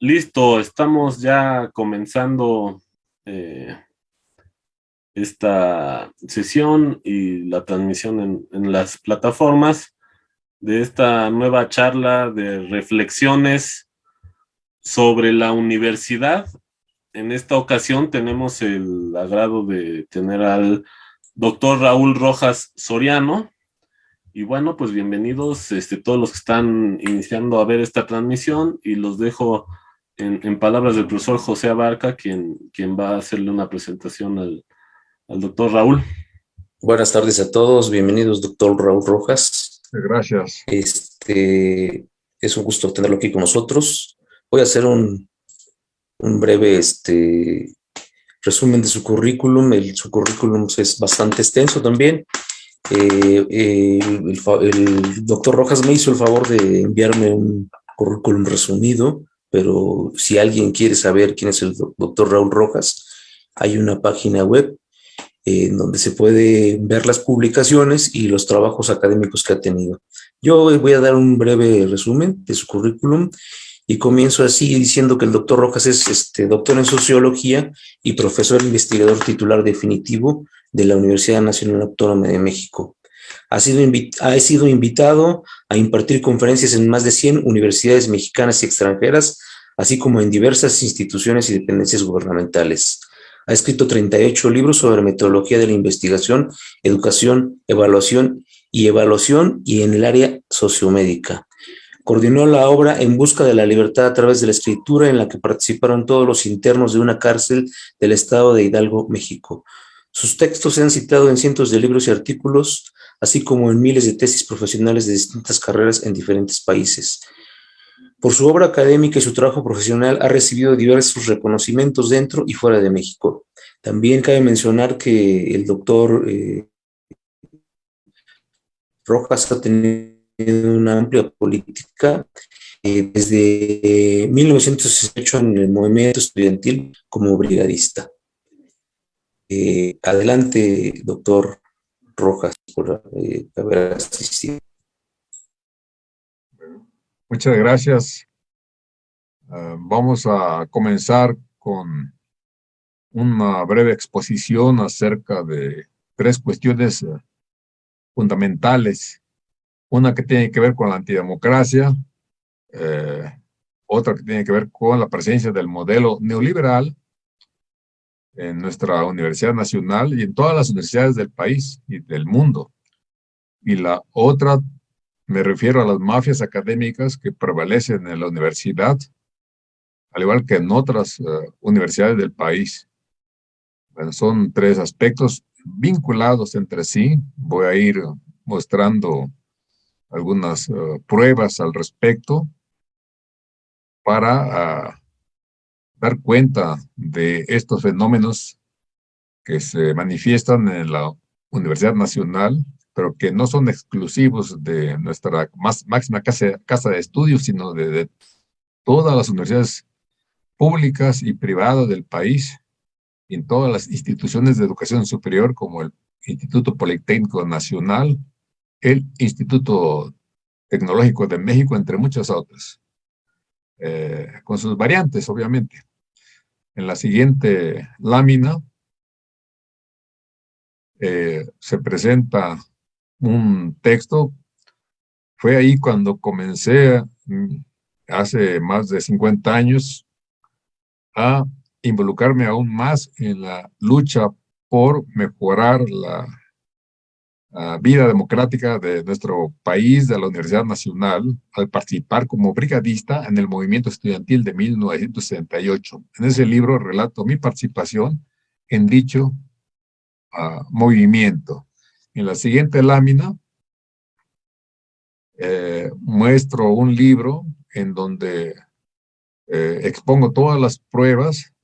Listo, estamos ya comenzando eh, esta sesión y la transmisión en las plataformas de esta nueva charla de reflexiones sobre la universidad. En esta ocasión tenemos el agrado de tener al doctor Raúl Rojas Soriano. Y bueno, pues bienvenidos todos los que están iniciando a ver esta transmisión, y los dejo en palabras del profesor José Abarca, quien va a hacerle una presentación al doctor Raúl. Buenas tardes a todos, bienvenidos, doctor Raúl Rojas. Gracias. Es un gusto tenerlo aquí con nosotros. Voy a hacer un breve resumen de su currículum. Su currículum es bastante extenso también. El doctor Rojas me hizo el favor de enviarme un currículum resumido, pero si alguien quiere saber quién es el doctor Raúl Rojas, hay una página web en donde se puede ver las publicaciones y los trabajos académicos que ha tenido. Yo voy a dar un breve resumen de su currículum y comienzo así diciendo que el doctor Rojas es doctor en sociología y profesor investigador titular definitivo de la Universidad Nacional Autónoma de México. Ha sido invitado a impartir conferencias en más de 100 universidades mexicanas y extranjeras, así como en diversas instituciones y dependencias gubernamentales. Ha escrito 38 libros sobre metodología de la investigación, educación, evaluación y en el área sociomédica. Coordinó la obra En busca de la libertad a través de la escritura, en la que participaron todos los internos de una cárcel del estado de Hidalgo, México. Sus textos se han citado en cientos de libros y artículos, así como en miles de tesis profesionales de distintas carreras en diferentes países. Por su obra académica y su trabajo profesional ha recibido diversos reconocimientos dentro y fuera de México. También cabe mencionar que el doctor Rojas ha tenido una amplia política desde 1968 en el movimiento estudiantil como brigadista. Adelante, doctor Rojas, por haber asistido. Muchas gracias. Vamos a comenzar con una breve exposición acerca de tres cuestiones fundamentales. Una que tiene que ver con la antidemocracia, otra que tiene que ver con la presencia del modelo neoliberal en nuestra Universidad Nacional y en todas las universidades del país y del mundo. Y la otra, me refiero a las mafias académicas que prevalecen en la universidad, al igual que en otras universidades del país. Bueno, son tres aspectos vinculados entre sí. Voy a ir mostrando algunas pruebas al respecto para dar cuenta de estos fenómenos que se manifiestan en la Universidad Nacional, pero que no son exclusivos de nuestra máxima casa de estudios, sino de todas las universidades públicas y privadas del país, y en todas las instituciones de educación superior, como el Instituto Politécnico Nacional, el Instituto Tecnológico de México, entre muchas otras, con sus variantes, obviamente. En la siguiente lámina se presenta un texto. Fue ahí cuando comencé, hace más de 50 años, a involucrarme aún más en la lucha por mejorar la vida democrática de nuestro país, de la Universidad Nacional, al participar como brigadista en el movimiento estudiantil de 1968. En ese libro relato mi participación en dicho movimiento. En la siguiente lámina muestro un libro en donde expongo todas las pruebas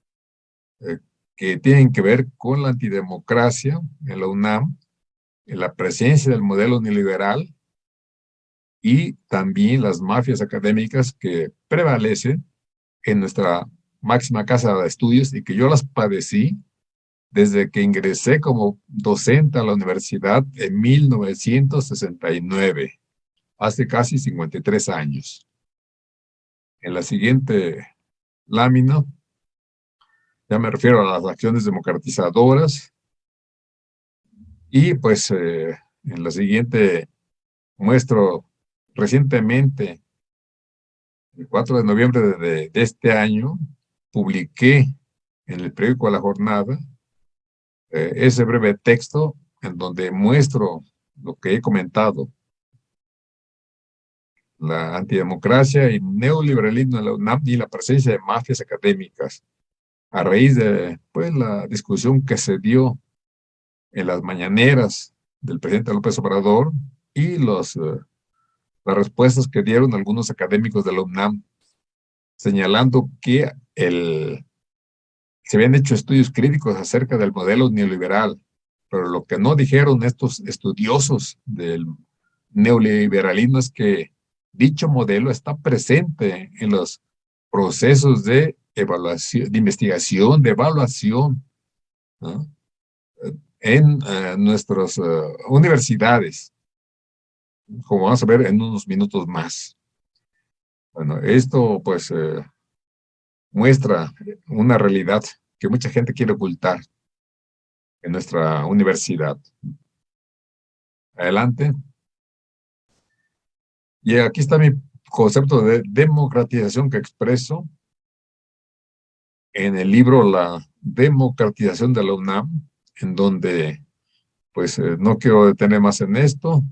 que tienen que ver con la antidemocracia en la UNAM, en la presencia del modelo neoliberal y también las mafias académicas que prevalecen en nuestra máxima casa de estudios y que yo las padecí desde que ingresé como docente a la universidad en 1969, hace casi 53 años. En la siguiente lámina, ya me refiero a las acciones democratizadoras. Y pues en la siguiente muestro recientemente, el 4 de noviembre de este año, publiqué en el periódico La Jornada ese breve texto en donde muestro lo que he comentado: la antidemocracia y neoliberalismo en la UNAM y la presencia de mafias académicas, a raíz de pues, la discusión que se dio en las mañaneras del presidente López Obrador y las respuestas que dieron algunos académicos de la UNAM, señalando que se habían hecho estudios críticos acerca del modelo neoliberal, pero lo que no dijeron estos estudiosos del neoliberalismo es que dicho modelo está presente en los procesos de evaluación, de investigación, de evaluación, ¿no?, en nuestras universidades, como vamos a ver en unos minutos más. Bueno, esto pues muestra una realidad que mucha gente quiere ocultar en nuestra universidad. Adelante. Y aquí está mi concepto de democratización que expreso en el libro La democratización de la UNAM, en donde pues no quiero detener más en esto.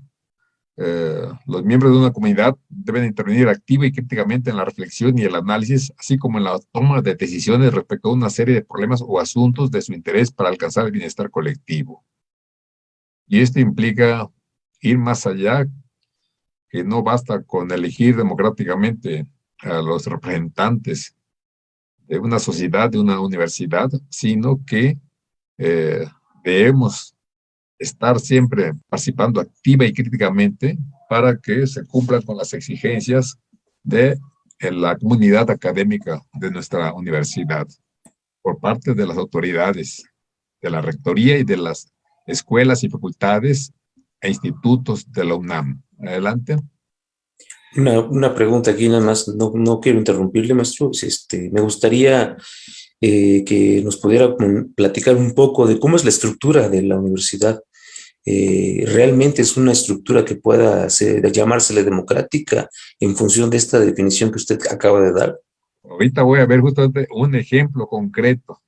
Los miembros de una comunidad deben intervenir activa y críticamente en la reflexión y el análisis, así como en la toma de decisiones respecto a una serie de problemas o asuntos de su interés para alcanzar el bienestar colectivo. Y esto implica ir más allá, que no basta con elegir democráticamente a los representantes de una sociedad, de una universidad, sino que debemos estar siempre participando activa y críticamente para que se cumplan con las exigencias de la comunidad académica de nuestra universidad, por parte de las autoridades, de la rectoría y de las escuelas y facultades e institutos de la UNAM. Adelante. Una pregunta aquí nada más, no quiero interrumpirle, maestro. Me gustaría que nos pudiera platicar un poco de cómo es la estructura de la universidad. ¿Realmente es una estructura que pueda llamársele democrática en función de esta definición que usted acaba de dar? Ahorita voy a ver justamente un ejemplo concreto.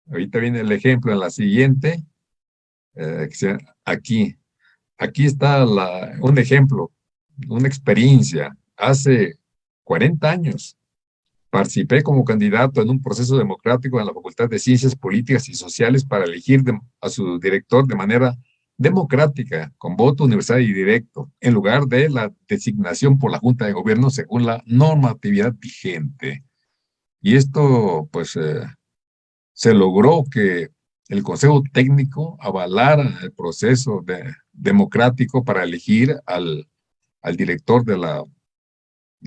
Ahorita viene el ejemplo en la siguiente. Aquí. Aquí está un ejemplo, una experiencia. Hace 40 años participé como candidato en un proceso democrático en la Facultad de Ciencias Políticas y Sociales para elegir a su director de manera democrática, con voto universal y directo, en lugar de la designación por la Junta de Gobierno según la normatividad vigente. Y esto, pues, se logró que el Consejo Técnico avalara el proceso democrático para elegir al director de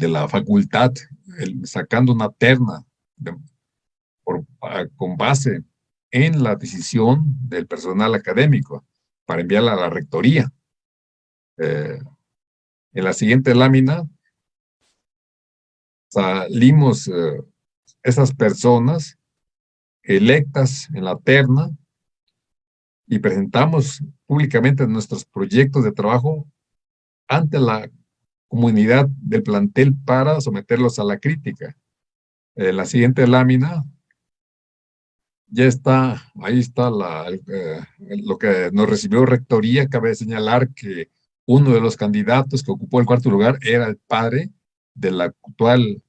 la facultad, sacando una terna con base en la decisión del personal académico para enviarla a la rectoría. En la siguiente lámina salimos esas personas electas en la terna y presentamos públicamente nuestros proyectos de trabajo ante la comunidad del plantel para someterlos a la crítica. La siguiente lámina ya está, ahí está lo que nos recibió rectoría. Cabe señalar que uno de los candidatos que ocupó el cuarto lugar era el padre del actual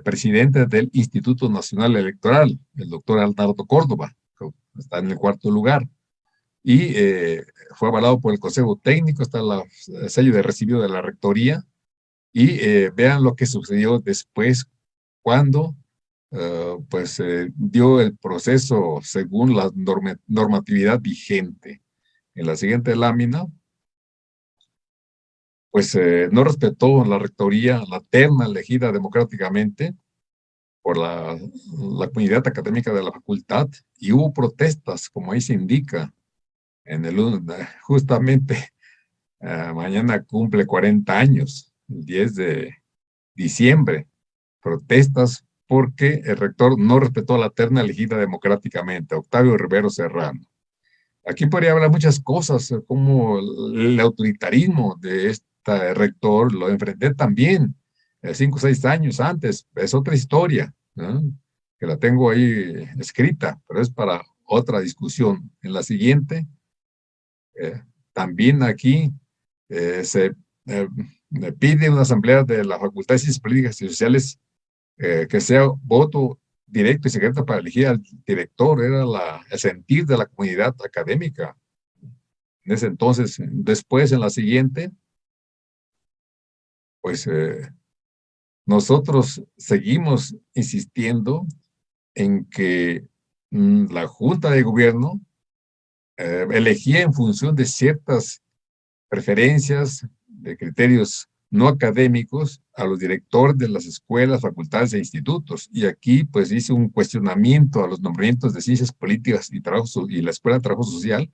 presidente del Instituto Nacional Electoral, el doctor Arnaldo Córdoba, que está en el cuarto lugar. Y fue avalado por el Consejo Técnico, está el sello de recibido de la rectoría. Y vean lo que sucedió después cuando pues dio el proceso según la normatividad vigente. En la siguiente lámina, pues no respetó la rectoría, la terna elegida democráticamente por la comunidad académica de la facultad, y hubo protestas, como ahí se indica, justamente mañana cumple 40 años, el 10 de diciembre, protestas porque el rector no respetó la terna elegida democráticamente, Octavio Rivero Serrano. Aquí podría hablar muchas cosas, como el autoritarismo de este rector, lo enfrenté también 5 o 6 años antes, es otra historia, ¿no? Que la tengo ahí escrita, pero es para otra discusión. En la siguiente, también aquí se pide una asamblea de la Facultad de Ciencias Políticas y Sociales que sea voto directo y secreto para elegir al director, era el sentir de la comunidad académica. En ese entonces, después en la siguiente, pues nosotros seguimos insistiendo en que la Junta de Gobierno elegía en función de ciertas preferencias, de criterios no académicos, a los directores de las escuelas, facultades e institutos. Y aquí pues hice un cuestionamiento a los nombramientos de ciencias políticas y la Escuela de Trabajo Social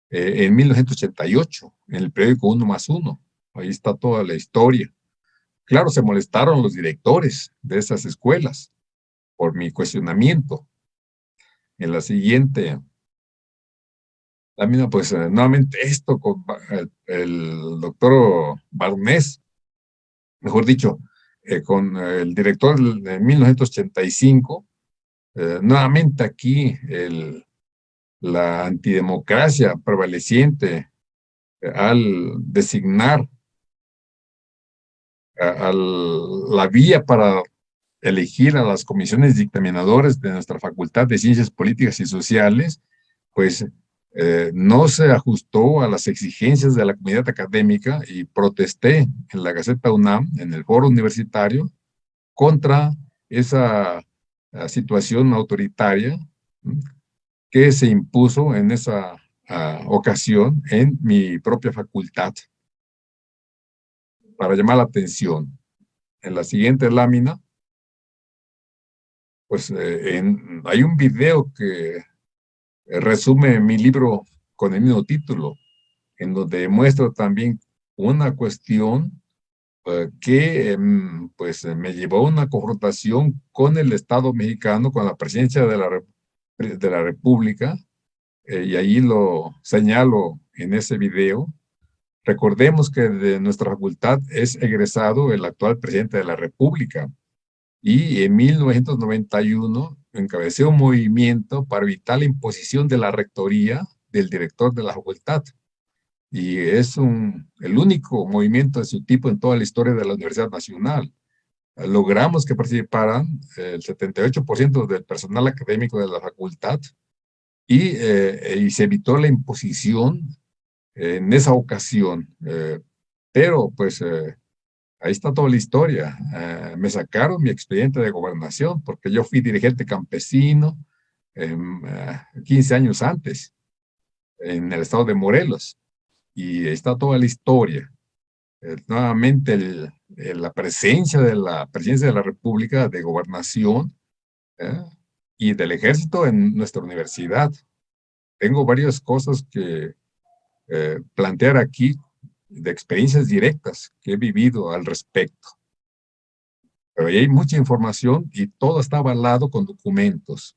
en 1988, en el periódico 1+1. Ahí está toda la historia. Claro, se molestaron los directores de esas escuelas por mi cuestionamiento. En la siguiente lámina, pues nuevamente esto con el doctor Barnés, mejor dicho, con el director de 1985, nuevamente aquí la antidemocracia prevaleciente al designar la vía para elegir a las comisiones dictaminadoras de nuestra Facultad de Ciencias Políticas y Sociales, pues no se ajustó a las exigencias de la comunidad académica y protesté en la Gaceta UNAM, en el foro universitario, contra esa situación autoritaria que se impuso en esa ocasión en mi propia facultad para llamar la atención. En la siguiente lámina, pues hay un video que resume mi libro con el mismo título, en donde muestro también una cuestión que pues me llevó a una confrontación con el Estado mexicano, con la presidencia de la República, y ahí lo señalo en ese video. Recordemos que de nuestra facultad es egresado el actual presidente de la República, y en 1991 encabecé un movimiento para evitar la imposición de la rectoría del director de la facultad. Y es el único movimiento de su tipo en toda la historia de la Universidad Nacional. Logramos que participaran el 78% del personal académico de la facultad y se evitó la imposición en esa ocasión. Pero pues ahí está toda la historia. Me sacaron mi expediente de gobernación porque yo fui dirigente campesino 15 años antes en el estado de Morelos. Y está toda la historia. Nuevamente la presencia de la presidencia de la República, de gobernación y del ejército en nuestra universidad. Tengo varias cosas que plantear aquí de experiencias directas que he vivido al respecto. Pero ahí hay mucha información y todo está avalado con documentos.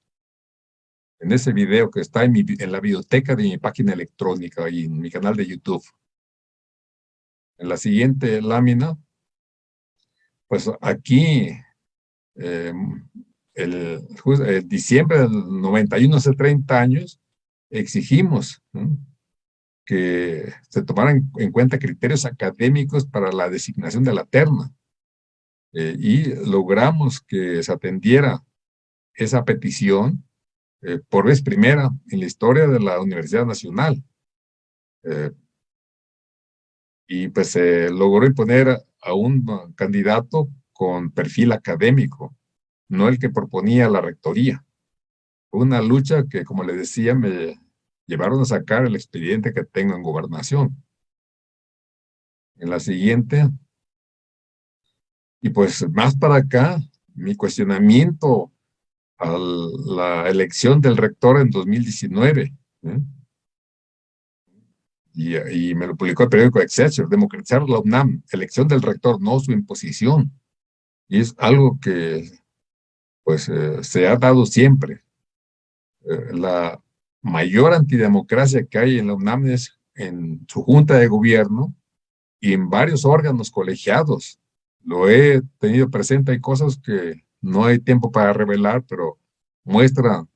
En ese video que está en la biblioteca de mi página electrónica y en mi canal de YouTube. En la siguiente lámina, pues aquí, el diciembre del 91, hace 30 años, exigimos, ¿no?, que se tomaran en cuenta criterios académicos para la designación de la terna. Y logramos que se atendiera esa petición por vez primera en la historia de la Universidad Nacional. Y pues se logró imponer a un candidato con perfil académico, no el que proponía la rectoría. Fue una lucha que, como le decía, me llevaron a sacar el expediente que tengo en gobernación. En la siguiente, y pues más para acá, mi cuestionamiento a la elección del rector en 2019, y me lo publicó el periódico Excelsior: democratizar la UNAM, elección del rector, no su imposición. Y es algo que pues se ha dado siempre. La mayor antidemocracia que hay en la UNAM es en su junta de gobierno y en varios órganos colegiados. Lo he tenido presente, hay cosas que no hay tiempo para revelar, pero muestra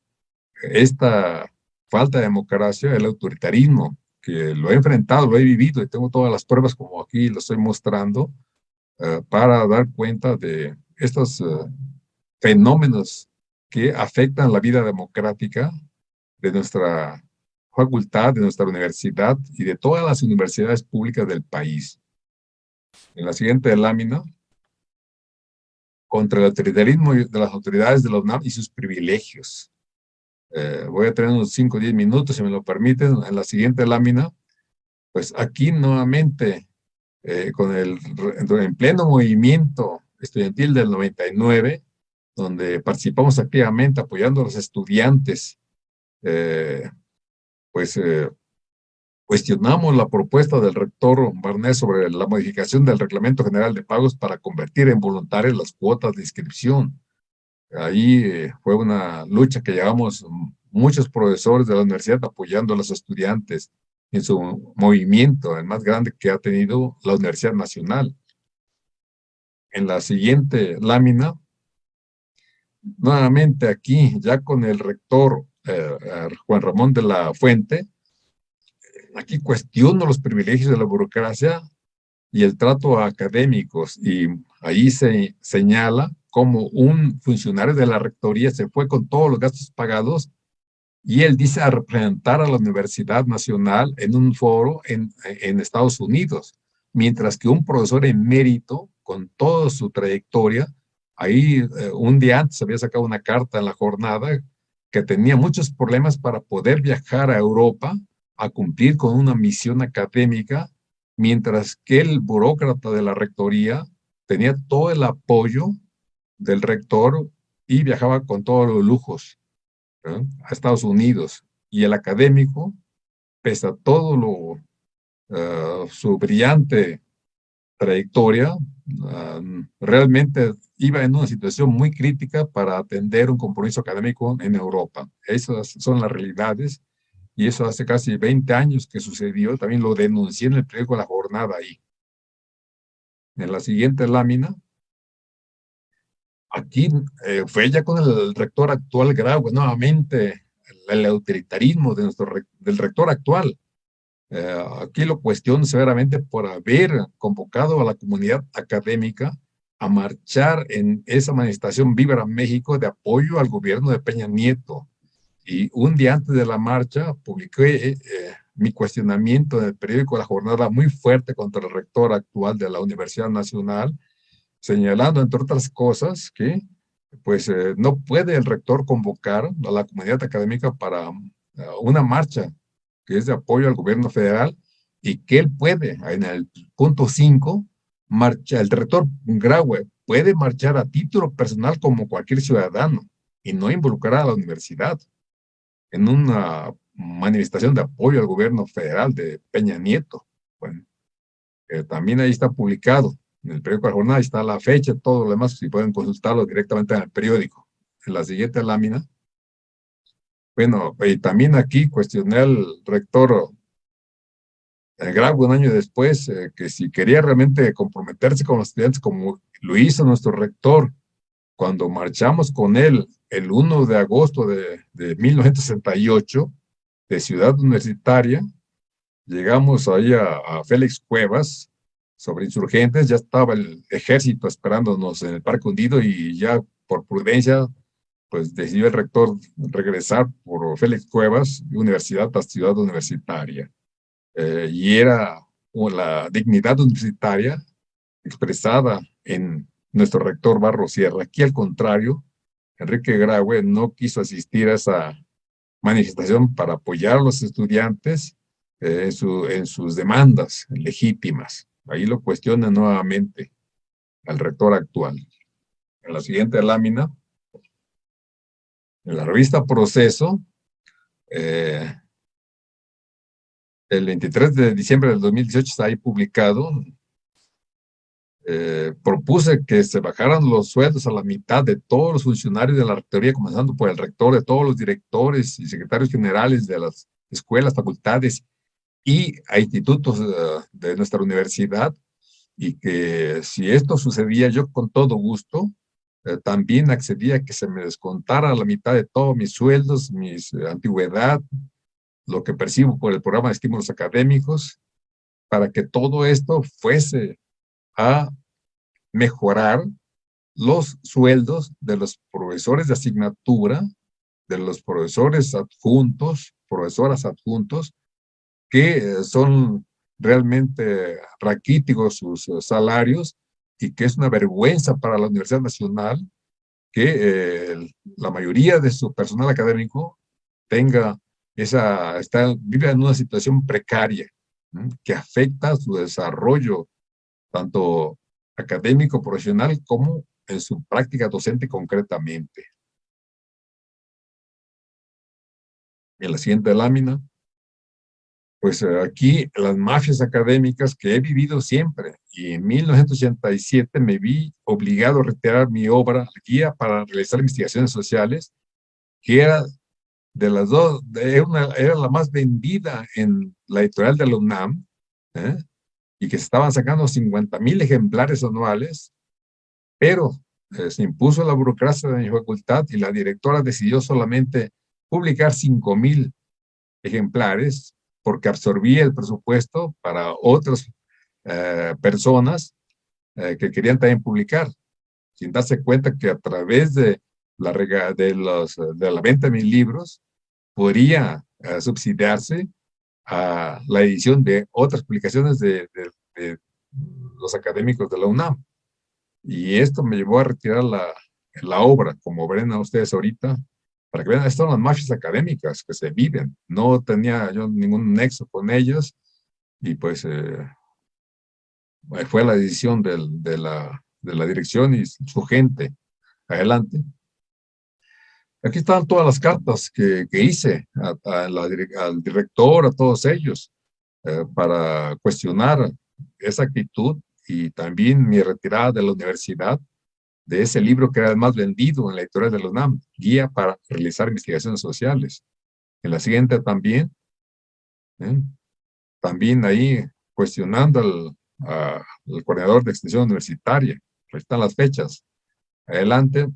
esta falta de democracia, el autoritarismo, que lo he enfrentado, lo he vivido y tengo todas las pruebas como aquí lo estoy mostrando, para dar cuenta de estos fenómenos que afectan la vida democrática de nuestra facultad, de nuestra universidad y de todas las universidades públicas del país. En la siguiente lámina, contra el autoritarismo de las autoridades de la UNAM y sus privilegios. Voy a tener unos 5 o 10 minutos, si me lo permiten. En la siguiente lámina, pues aquí nuevamente, en pleno movimiento estudiantil del 99, donde participamos activamente apoyando a los estudiantes, cuestionamos la propuesta del rector Barnés sobre la modificación del Reglamento General de Pagos para convertir en voluntarias las cuotas de inscripción. Ahí fue una lucha que llevamos muchos profesores de la universidad apoyando a los estudiantes en su movimiento, el más grande que ha tenido la Universidad Nacional. En la siguiente lámina, nuevamente aquí, ya con el rector Juan Ramón de la Fuente, aquí cuestiono los privilegios de la burocracia y el trato a académicos, y ahí se señala cómo un funcionario de la rectoría se fue con todos los gastos pagados y él dice a representar a la Universidad Nacional en un foro en Estados Unidos, mientras que un profesor emérito con toda su trayectoria, ahí un día antes había sacado una carta en la jornada que tenía muchos problemas para poder viajar a Europa a cumplir con una misión académica, mientras que el burócrata de la rectoría tenía todo el apoyo del rector y viajaba con todos los lujos a Estados Unidos. Y el académico, pese a todo su brillante trayectoria, realmente iba en una situación muy crítica para atender un compromiso académico en Europa. Esas son las realidades. Y eso hace casi 20 años que sucedió. También lo denuncié en el periódico La Jornada ahí. En la siguiente lámina, aquí fue ya con el rector actual Graue, nuevamente el autoritarismo del rector actual. Aquí lo cuestiono severamente por haber convocado a la comunidad académica a marchar en esa manifestación Viva México de apoyo al gobierno de Peña Nieto. Y un día antes de la marcha publiqué mi cuestionamiento en el periódico La Jornada muy fuerte contra el rector actual de la Universidad Nacional, señalando, entre otras cosas, que pues no puede el rector convocar a la comunidad académica para una marcha que es de apoyo al gobierno federal, y que él puede, en el punto 5, el rector Graue puede marchar a título personal como cualquier ciudadano y no involucrar a la universidad en una manifestación de apoyo al gobierno federal de Peña Nieto. Bueno, también ahí está publicado en el periódico La Jornada, ahí está la fecha, todo lo demás, si pueden consultarlo directamente en el periódico. En la siguiente lámina. Bueno, y también aquí cuestioné al rector Grau un año después, que si quería realmente comprometerse con los estudiantes como lo hizo nuestro rector cuando marchamos con él el 1 de agosto de 1968 de Ciudad Universitaria. Llegamos ahí a Félix Cuevas sobre Insurgentes, ya estaba el ejército esperándonos en el Parque Hundido y ya por prudencia pues decidió el rector regresar por Félix Cuevas, Universidad a Ciudad Universitaria. Y era la dignidad universitaria expresada en nuestro rector Barro Sierra. Aquí, al contrario, Enrique Graue no quiso asistir a esa manifestación para apoyar a los estudiantes en sus demandas legítimas. Ahí lo cuestiona nuevamente al rector actual. En la siguiente lámina, en la revista Proceso, el 23 de diciembre del 2018 está ahí publicado propuse que se bajaran los sueldos a la mitad de todos los funcionarios de la rectoría, comenzando por el rector, de todos los directores y secretarios generales de las escuelas, facultades y a institutos de nuestra universidad, y que si esto sucedía, yo con todo gusto también accedía a que se me descontara la mitad de todos mis sueldos, mis antigüedad, lo que percibo por el programa de estímulos académicos, para que todo esto fuese a mejorar los sueldos de los profesores de asignatura, de los profesores adjuntos, profesoras adjuntos, que son realmente raquíticos sus salarios, y que es una vergüenza para la Universidad Nacional que la mayoría de su personal académico vive en una situación precaria, ¿no?, que afecta su desarrollo tanto académico, profesional, como en su práctica docente concretamente. En la siguiente lámina, pues aquí las mafias académicas que he vivido siempre, y en 1987 me vi obligado a retirar mi obra, Guía para realizar investigaciones sociales, que era de las dos, era la más vendida en la editorial de la UNAM, y que se estaban sacando 50,000 ejemplares anuales, pero se impuso la burocracia de mi facultad y la directora decidió solamente publicar 5,000 ejemplares, porque absorbía el presupuesto para otras personas que querían también publicar, sin darse cuenta que a través de la venta de mis libros podría subsidiarse a la edición de otras publicaciones de los académicos de la UNAM. Y esto me llevó a retirar la obra, como verán ustedes ahorita, para que vean, estas son las mafias académicas que se viven. No tenía yo ningún nexo con ellos, y pues fue la decisión de la dirección y su gente. Adelante. Aquí están todas las cartas que hice al director, a todos ellos, para cuestionar esa actitud, y también mi retirada de la universidad, de ese libro que era el más vendido en la editorial de la UNAM, Guía para realizar investigaciones sociales. En la siguiente también, también ahí cuestionando al coordinador de extensión universitaria. Ahí están las fechas. Adelante.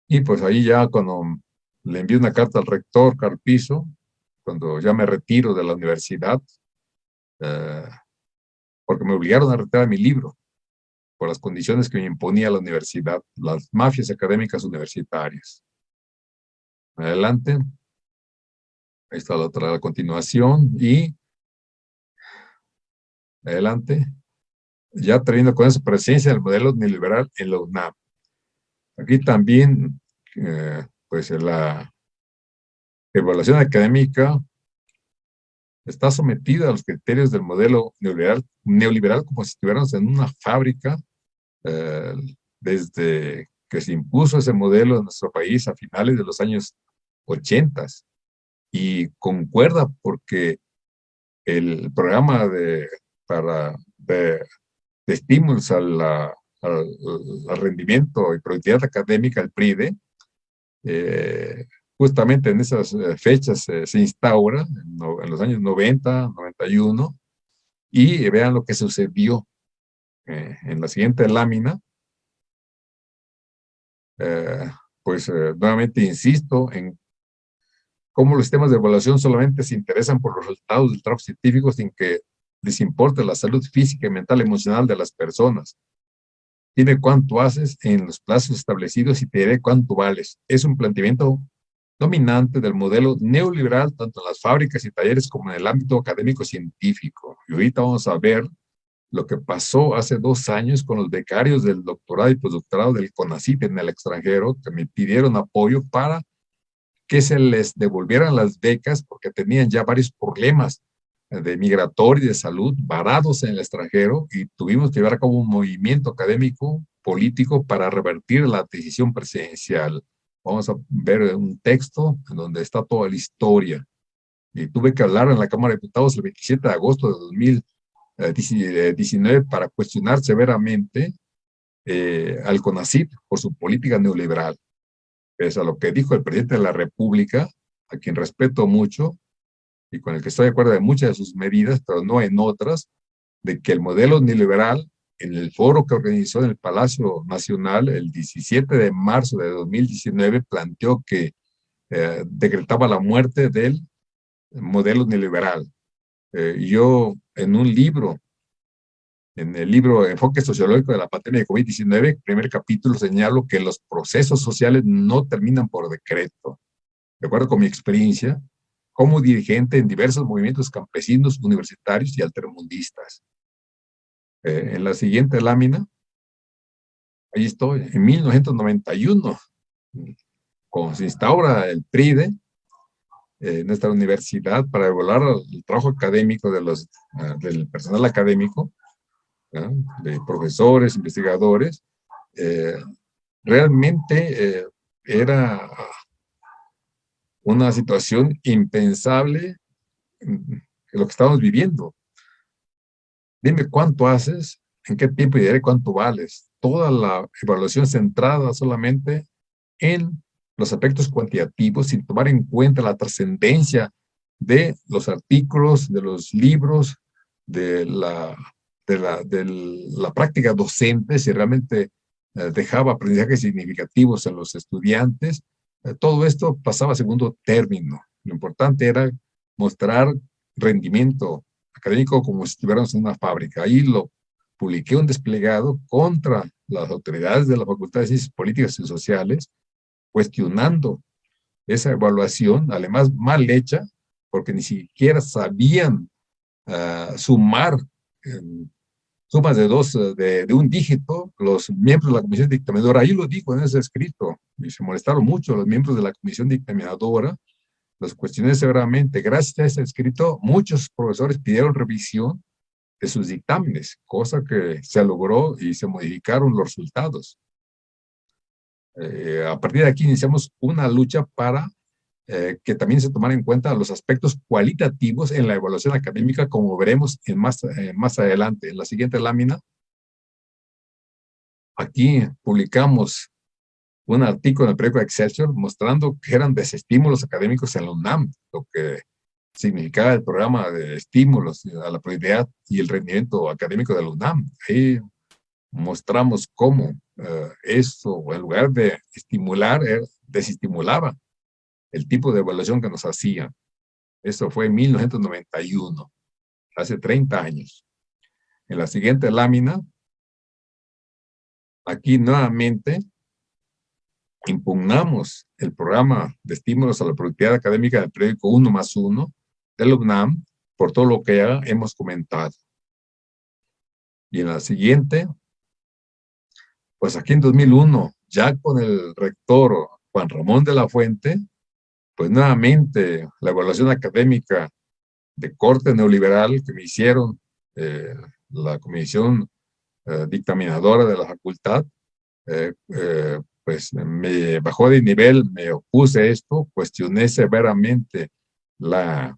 Y pues ahí ya cuando le envié una carta al rector Carpizo, cuando ya me retiro de la universidad, porque me obligaron a retirar mi libro por las condiciones que me imponía la universidad, las mafias académicas universitarias. Adelante. Ahí está la otra a continuación. Y adelante. Ya teniendo con esa presencia del modelo neoliberal en la UNAM. Aquí también, pues la evaluación académica está sometida a los criterios del modelo neoliberal como si estuviéramos en una fábrica, desde que se impuso ese modelo en nuestro país a finales de los años 80. Y concuerda porque el programa de estímulos al rendimiento y productividad académica, el PRIDE, justamente en esas fechas se instaura, en los años 90, 91, y vean lo que sucedió en la siguiente lámina. Pues nuevamente insisto en cómo los sistemas de evaluación solamente se interesan por los resultados del trabajo científico sin que les importe la salud física, mental, emocional de las personas. Dime cuánto haces en los plazos establecidos y te diré cuánto vales. Es un planteamiento dominante del modelo neoliberal, tanto en las fábricas y talleres como en el ámbito académico científico. Y ahorita vamos a ver lo que pasó hace 2 años con los becarios del doctorado y postdoctorado del CONACYT en el extranjero, que me pidieron apoyo para que se les devolvieran las becas porque tenían ya varios problemas de migratorio y de salud varados en el extranjero, y tuvimos que llevar a cabo un movimiento académico, político, para revertir la decisión presidencial. Vamos a ver un texto en donde está toda la historia. Y tuve que hablar en la Cámara de Diputados el 27 de agosto de XIX para cuestionar severamente al CONACYT por su política neoliberal. Pese a lo que dijo el presidente de la República, a quien respeto mucho y con el que estoy de acuerdo en muchas de sus medidas, pero no en otras, de que el modelo neoliberal, en el foro que organizó en el Palacio Nacional el 17 de marzo de 2019, planteó que decretaba la muerte del modelo neoliberal. Yo, en un libro, en el libro Enfoque Sociológico de la Pandemia de COVID-19, primer capítulo, señalo que los procesos sociales no terminan por decreto. De acuerdo con mi experiencia como dirigente en diversos movimientos campesinos, universitarios y altermundistas. En la siguiente lámina, ahí estoy, en 1991, cuando se instaura el PRIDE, nuestra universidad, para evaluar el trabajo académico del personal académico, de profesores, investigadores, realmente era una situación impensable lo que estamos viviendo. Dime cuánto haces, en qué tiempo y diré cuánto vales. Toda la evaluación centrada solamente en los aspectos cuantitativos, sin tomar en cuenta la trascendencia de los artículos, de los libros, de la práctica docente, si realmente dejaba aprendizajes significativos en los estudiantes. Todo esto pasaba a segundo término. Lo importante era mostrar rendimiento académico como si estuviéramos en una fábrica. Ahí lo publiqué un desplegado contra las autoridades de la Facultad de Ciencias Políticas y Sociales, cuestionando esa evaluación, además mal hecha, porque ni siquiera sabían sumar sumas de un dígito los miembros de la comisión dictaminadora. Ahí lo digo en ese escrito, y se molestaron mucho los miembros de la comisión dictaminadora, los cuestioné severamente. Gracias a ese escrito, muchos profesores pidieron revisión de sus dictámenes, cosa que se logró y se modificaron los resultados. A partir de aquí iniciamos una lucha para que también se tomaran en cuenta los aspectos cualitativos en la evaluación académica, como veremos más adelante. En la siguiente lámina, aquí publicamos un artículo en el periódico Excelsior mostrando que eran desestímulos académicos en la UNAM, lo que significaba el programa de estímulos a la productividad y el rendimiento académico de la UNAM. Ahí mostramos cómo esto, en lugar de estimular, desestimulaba el tipo de evaluación que nos hacían. Esto fue en 1991, hace 30 años. En la siguiente lámina, aquí nuevamente impugnamos el programa de estímulos a la productividad académica del periódico 1+1 de la UNAM por todo lo que ya hemos comentado. Y en la siguiente, pues aquí en 2001, ya con el rector Juan Ramón de la Fuente, pues nuevamente la evaluación académica de corte neoliberal que me hicieron la comisión dictaminadora de la facultad, pues me bajó de nivel, me opuse a esto, cuestioné severamente la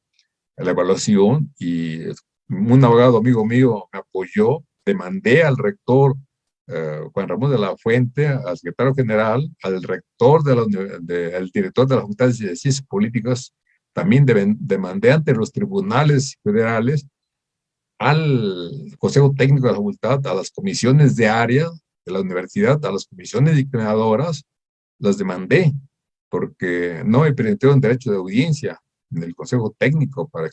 evaluación y un abogado amigo mío me apoyó, demandé al rector Juan Ramón de la Fuente, al secretario general, al rector, al director de la Facultad de Ciencias Políticas, también demandé ante los tribunales federales, al Consejo Técnico de la Facultad, a las comisiones de área de la universidad, a las comisiones dictaminadoras, las demandé, porque no me permitieron derecho de audiencia en el Consejo Técnico para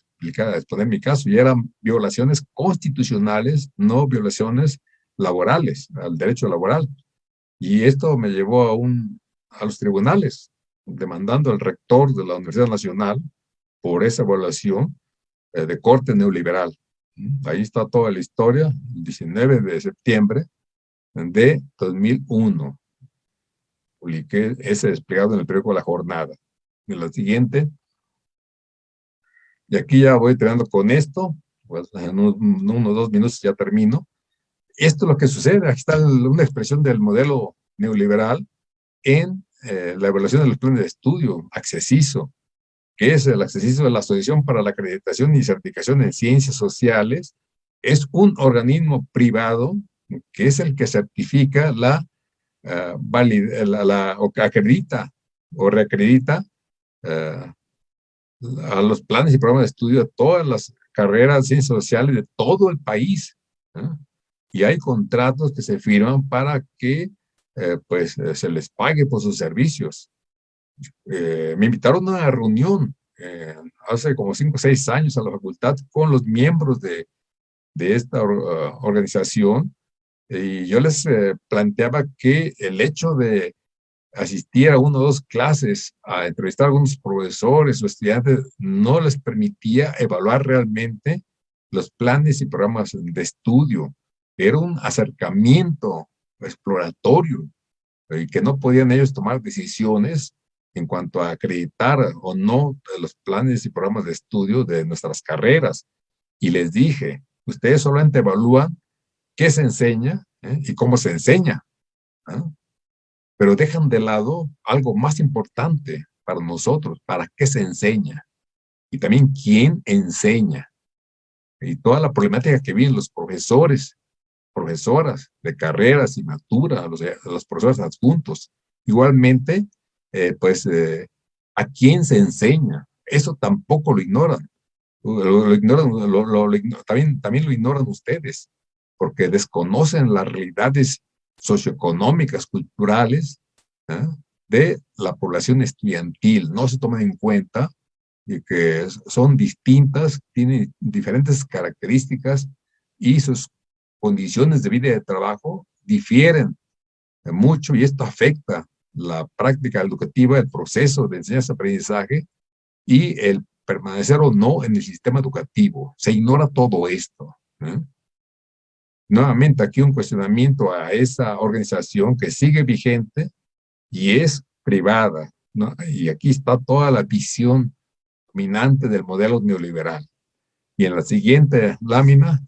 exponer mi caso, y eran violaciones constitucionales, no violaciones laborales, al derecho laboral. Y esto me llevó a los tribunales, demandando al rector de la Universidad Nacional por esa evaluación de corte neoliberal. Ahí está toda la historia, el 19 de septiembre de 2001. Publiqué ese desplegado en el periódico La Jornada. En la siguiente, y aquí ya voy terminando con esto, pues en unos 2 minutos ya termino. Esto es lo que sucede. Aquí está una expresión del modelo neoliberal en la evaluación de los planes de estudio, Accesiso, que es el Accesiso de la Asociación para la Acreditación y Certificación en Ciencias Sociales, es un organismo privado que es el que certifica o que acredita o reacredita a los planes y programas de estudio de todas las carreras de ciencias sociales de todo el país. Y hay contratos que se firman para que se les pague por sus servicios. Me invitaron a una reunión hace como 5 o 6 años a la facultad con los miembros de esta organización, y yo les planteaba que el hecho de asistir a 1 o 2 clases, a entrevistar a algunos profesores o estudiantes, no les permitía evaluar realmente los planes y programas de estudio. Era un acercamiento exploratorio y que no podían ellos tomar decisiones en cuanto a acreditar o no los planes y programas de estudio de nuestras carreras. Y les dije, ustedes solamente evalúan qué se enseña y cómo se enseña, pero dejan de lado algo más importante para nosotros: para qué se enseña y también quién enseña, y toda la problemática que viven los profesores, profesoras de carrera, asignatura, los profesores adjuntos. Igualmente, a quién se enseña, eso tampoco lo ignoran. Lo ignoran, también lo ignoran ustedes, porque desconocen las realidades socioeconómicas, culturales, de la población estudiantil. No se toman en cuenta y que son distintas, tienen diferentes características y sus condiciones de vida y de trabajo difieren mucho, y esto afecta la práctica educativa, el proceso de enseñanza-aprendizaje y el permanecer o no en el sistema educativo. Se ignora todo esto. Nuevamente, aquí un cuestionamiento a esa organización que sigue vigente y es privada, ¿no? Y aquí está toda la visión dominante del modelo neoliberal. Y en la siguiente lámina,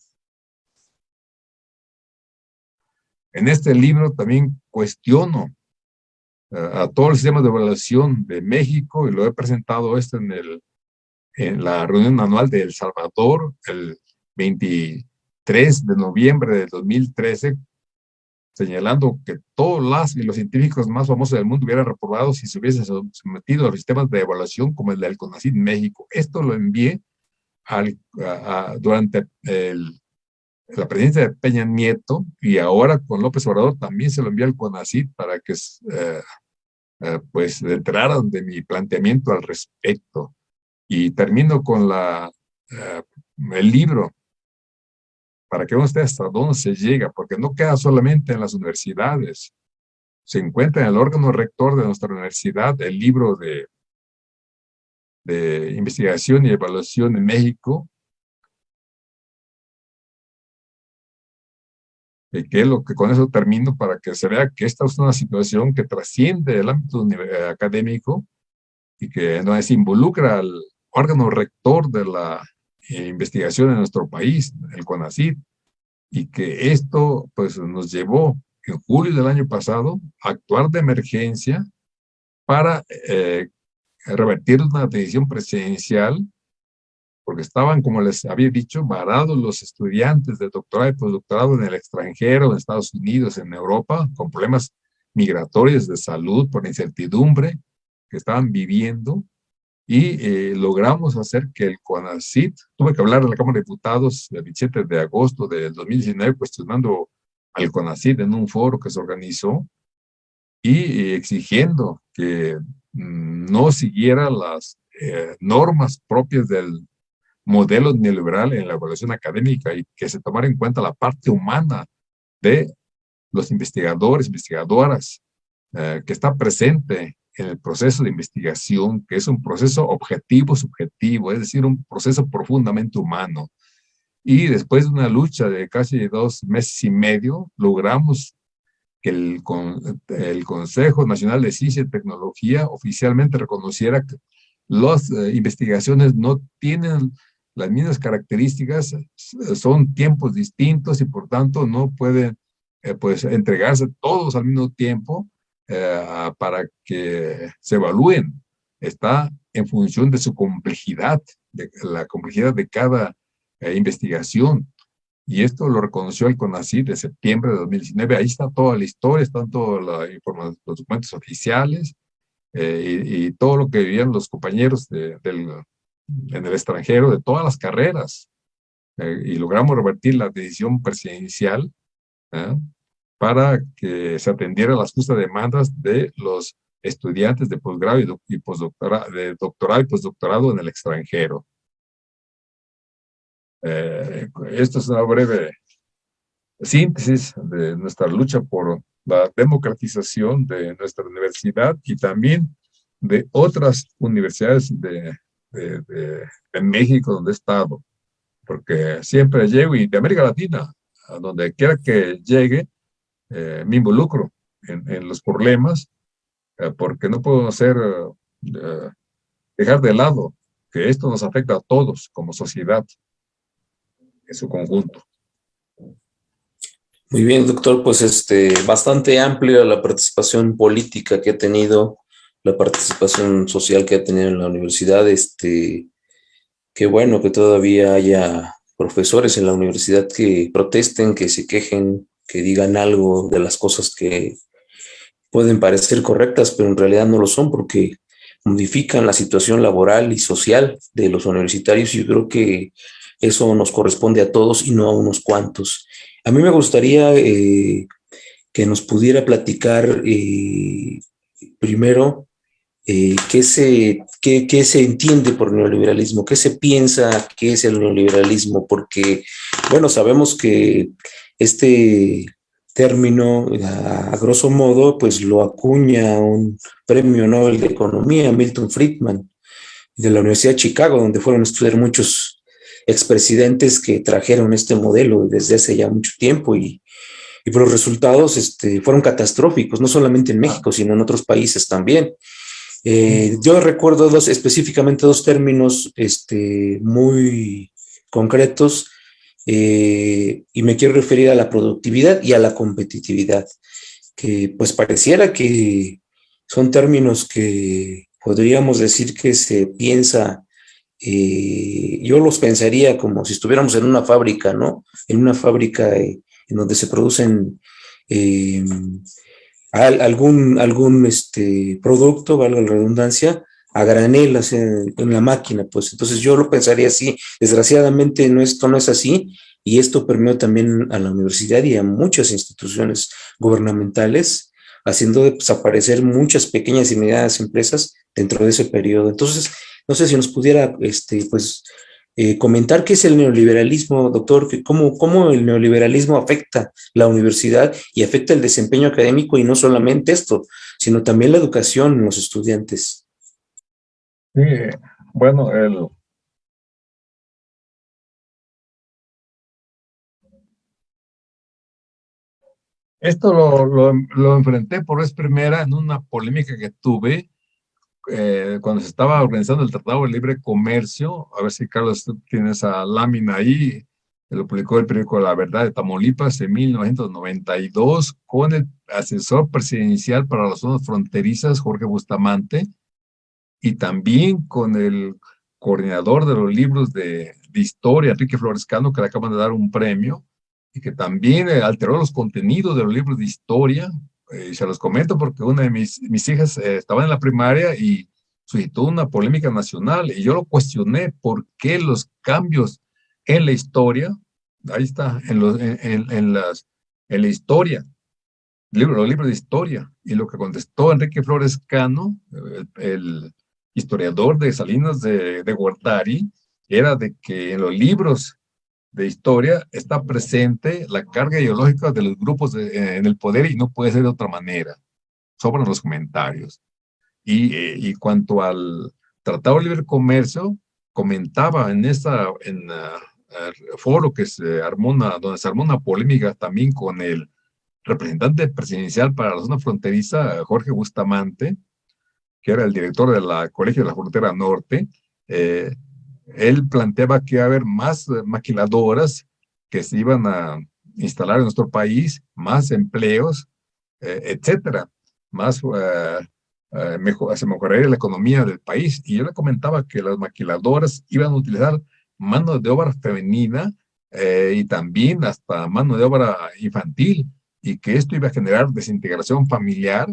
en este libro también cuestiono a todo el sistema de evaluación de México, y lo he presentado en la reunión anual de El Salvador, el 23 de noviembre de 2013, señalando que todos las y los científicos más famosos del mundo hubieran reprobado si se hubiesen sometido a los sistemas de evaluación como el del CONACYT México. Esto lo envié durante la presidencia de Peña Nieto, y ahora con López Obrador también se lo envié al CONACYT para que se enteraran de mi planteamiento al respecto. Y termino con el libro, para que vean ustedes hasta dónde se llega, porque no queda solamente en las universidades. Se encuentra en el órgano rector de nuestra universidad el libro de investigación y evaluación en México, y que es lo que con eso termino, para que se vea que esta es una situación que trasciende el ámbito académico y que no se involucra al órgano rector de la investigación en nuestro país, el CONACYT, y que esto pues nos llevó en julio del año pasado a actuar de emergencia para revertir una decisión presidencial, porque estaban, como les había dicho, varados los estudiantes de doctorado y postdoctorado en el extranjero, en Estados Unidos, en Europa, con problemas migratorios de salud por incertidumbre que estaban viviendo, y logramos hacer que el CONACYT, tuve que hablar a la Cámara de Diputados el 27 de agosto del 2019 cuestionando al CONACYT en un foro que se organizó y exigiendo que no siguiera las normas propias del modelo neoliberal en la evaluación académica, y que se tomara en cuenta la parte humana de los investigadores, investigadoras, que está presente en el proceso de investigación, que es un proceso objetivo, subjetivo, es decir, un proceso profundamente humano. Y después de una lucha de casi 2 meses y medio, logramos que el Consejo Nacional de Ciencia y Tecnología oficialmente reconociera que las investigaciones no tienen las mismas características, son tiempos distintos y por tanto no pueden entregarse todos al mismo tiempo para que se evalúen. Está en función de su complejidad, de la complejidad de cada investigación. y esto lo reconoció el CONACYT de septiembre de 2019. Ahí está toda la historia, están todos los documentos oficiales, y todo lo que vivían los compañeros en el extranjero de todas las carreras, y logramos revertir la decisión presidencial, ¿eh? Para que se atendiera a las justas demandas de los estudiantes de posgrado y postdoctorado, de doctorado y postdoctorado en el extranjero. Esto es una breve síntesis de nuestra lucha por la democratización de nuestra universidad y también de otras universidades de México donde he estado, porque siempre llego, y de América Latina, a donde quiera que llegue, me involucro en los problemas, porque no puedo dejar de lado que esto nos afecta a todos como sociedad en su conjunto. Muy bien, doctor, pues bastante amplia la participación política que ha tenido, la participación social que ha tenido en la universidad. Qué bueno que todavía haya profesores en la universidad que protesten, que se quejen, que digan algo de las cosas que pueden parecer correctas, pero en realidad no lo son, porque modifican la situación laboral y social de los universitarios, y yo creo que eso nos corresponde a todos y no a unos cuantos. A mí me gustaría que nos pudiera platicar primero qué se entiende por neoliberalismo, qué se piensa que es el neoliberalismo, porque, bueno, sabemos que este término, a grosso modo, pues lo acuña un premio Nobel de Economía, Milton Friedman, de la Universidad de Chicago, donde fueron a estudiar muchos expresidentes que trajeron este modelo desde hace ya mucho tiempo, y por los resultados fueron catastróficos, no solamente en México, sino en otros países también. Yo recuerdo específicamente dos términos muy concretos, y me quiero referir a la productividad y a la competitividad, que pues pareciera que son términos que podríamos decir que se piensa, yo los pensaría como si estuviéramos en una fábrica, ¿no? En una fábrica en donde se producen algún producto, valga la redundancia, a granel en la máquina, pues. Entonces yo lo pensaría así. Desgraciadamente esto no es así, y esto permeó también a la universidad y a muchas instituciones gubernamentales, haciendo desaparecer muchas pequeñas y medianas empresas dentro de ese periodo. Entonces, no sé si nos pudiera comentar qué es el neoliberalismo, doctor, cómo el neoliberalismo afecta la universidad y afecta el desempeño académico, y no solamente esto, sino también la educación en los estudiantes. Sí, bueno, esto lo enfrenté por vez primera en una polémica que tuve cuando se estaba organizando el Tratado de Libre Comercio. A ver si, Carlos, tú tienes esa lámina ahí, que lo publicó el periódico La Verdad de Tamaulipas en 1992, con el asesor presidencial para las zonas fronterizas, Jorge Bustamante, y también con el coordinador de los libros de historia, Enrique Florescano, que le acaban de dar un premio, y que también alteró los contenidos de los libros de historia. Y se los comento porque una de mis hijas estaba en la primaria y suscitó una polémica nacional, y yo lo cuestioné por qué los cambios en la historia, ahí está, en la historia, los libros de historia, y lo que contestó Enrique Florescano, el historiador de Salinas de Gortari, era de que en los libros de historia está presente la carga ideológica de los grupos en el poder, y no puede ser de otra manera. Sobran los comentarios. Y cuanto al Tratado de Libre Comercio, comentaba en foro que donde se armó una polémica también con el representante presidencial para la zona fronteriza, Jorge Bustamante, que era el director de la Colegio de la Frontera Norte. Él planteaba que iba a haber más maquiladoras que se iban a instalar en nuestro país, más empleos, etcétera. Se mejoraría la economía del país. Y yo le comentaba que las maquiladoras iban a utilizar mano de obra femenina y también hasta mano de obra infantil, y que esto iba a generar desintegración familiar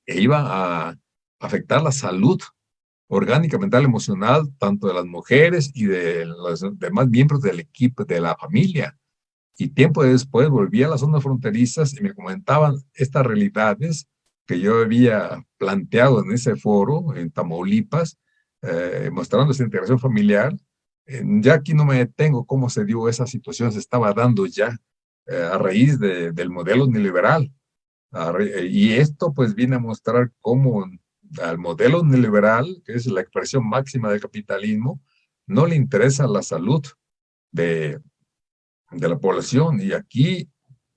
e iba a afectar la salud orgánica, mental, emocional, tanto de las mujeres y de los demás miembros del equipo, de la familia. Y tiempo después volví a las zonas fronterizas y me comentaban estas realidades que yo había planteado en ese foro en Tamaulipas, mostrando esa integración familiar. Ya aquí no me detengo cómo se dio esa situación, se estaba dando ya a raíz del modelo neoliberal. Y esto pues viene a mostrar cómo al modelo neoliberal, que es la expresión máxima del capitalismo, no le interesa la salud de, de la población. Y aquí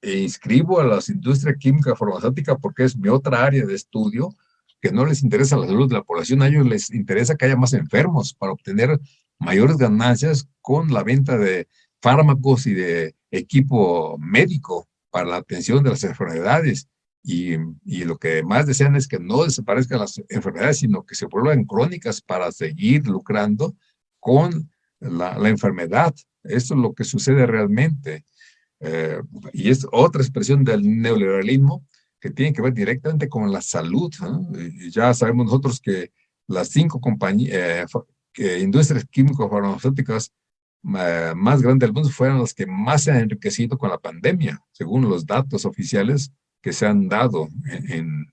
inscribo a las industrias química farmacéutica porque es mi otra área de estudio, que no les interesa la salud de la población, a ellos les interesa que haya más enfermos para obtener mayores ganancias con la venta de fármacos y de equipo médico para la atención de las enfermedades. Y lo que más desean es que no desaparezcan las enfermedades, sino que se vuelvan crónicas para seguir lucrando con la enfermedad. Eso es lo que sucede realmente. Y es otra expresión del neoliberalismo que tiene que ver directamente con la salud, ¿no? Y ya sabemos nosotros que las 5 compañías, industrias químico-farmacéuticas más grandes del mundo fueron las que más se han enriquecido con la pandemia, según los datos oficiales que se han dado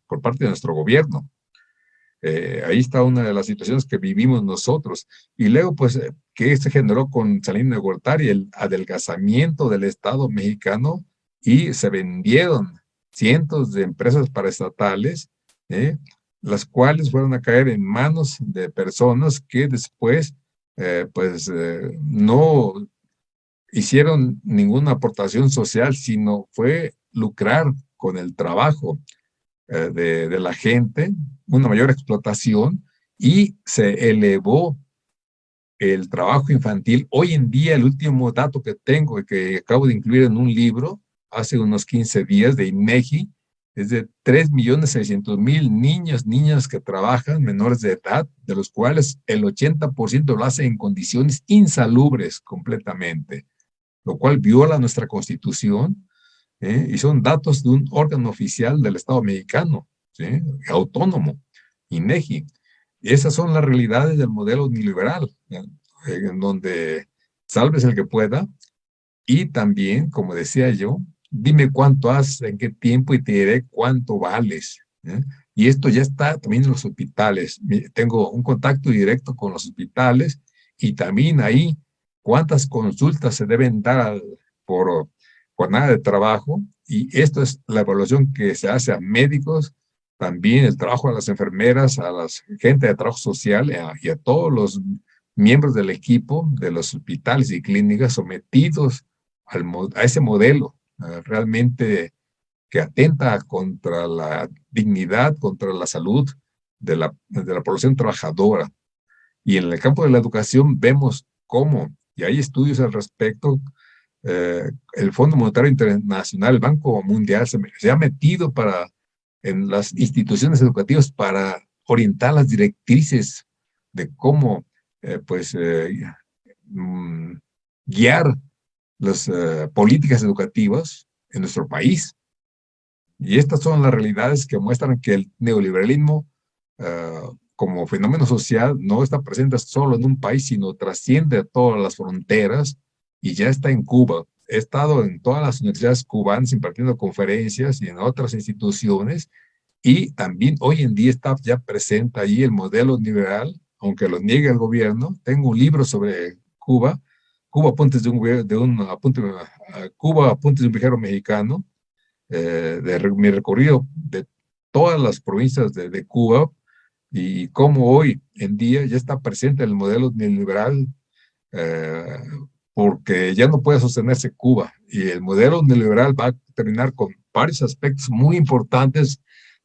por parte de nuestro gobierno. Ahí está una de las situaciones que vivimos nosotros. Y luego, pues, ¿qué se generó con Salinas de Gortari? El adelgazamiento del Estado mexicano, y se vendieron cientos de empresas paraestatales, las cuales fueron a caer en manos de personas que después, no hicieron ninguna aportación social, sino fue lucrar con el trabajo de la gente, una mayor explotación, y se elevó el trabajo infantil. Hoy en día, el último dato que tengo y que acabo de incluir en un libro hace unos 15 días de INEGI, es de 3.600.000 niños, niñas que trabajan, menores de edad, de los cuales el 80% lo hace en condiciones insalubres completamente, lo cual viola nuestra Constitución, y son datos de un órgano oficial del Estado mexicano, ¿sí? Autónomo, INEGI. Y esas son las realidades del modelo neoliberal, en donde salves el que pueda, y también, como decía yo, dime cuánto haces, en qué tiempo, y te diré cuánto vales. Y esto ya está también en los hospitales. Tengo un contacto directo con los hospitales, y también ahí cuántas consultas se deben dar por jornada de trabajo, y esto es la evaluación que se hace a médicos, también el trabajo a las enfermeras, a la gente de trabajo social, y a todos los miembros del equipo de los hospitales y clínicas sometidos a ese modelo realmente que atenta contra la dignidad, contra la salud de la población trabajadora. Y en el campo de la educación vemos cómo, y hay estudios al respecto, el Fondo Monetario Internacional, el Banco Mundial, se ha metido en las instituciones educativas para orientar las directrices de cómo guiar las políticas educativas en nuestro país. Y estas son las realidades que muestran que el neoliberalismo como fenómeno social no está presente solo en un país, sino trasciende a todas las fronteras, y ya está en Cuba. He estado en todas las universidades cubanas impartiendo conferencias y en otras instituciones, y también hoy en día está ya presente allí el modelo liberal, aunque lo niegue el gobierno. Tengo un libro sobre Cuba, Cuba Apuntes de Cuba Apuntes de un viajero mexicano, de mi recorrido de todas las provincias de Cuba, y cómo hoy en día ya está presente el modelo neoliberal, porque ya no puede sostenerse Cuba, y el modelo neoliberal va a terminar con varios aspectos muy importantes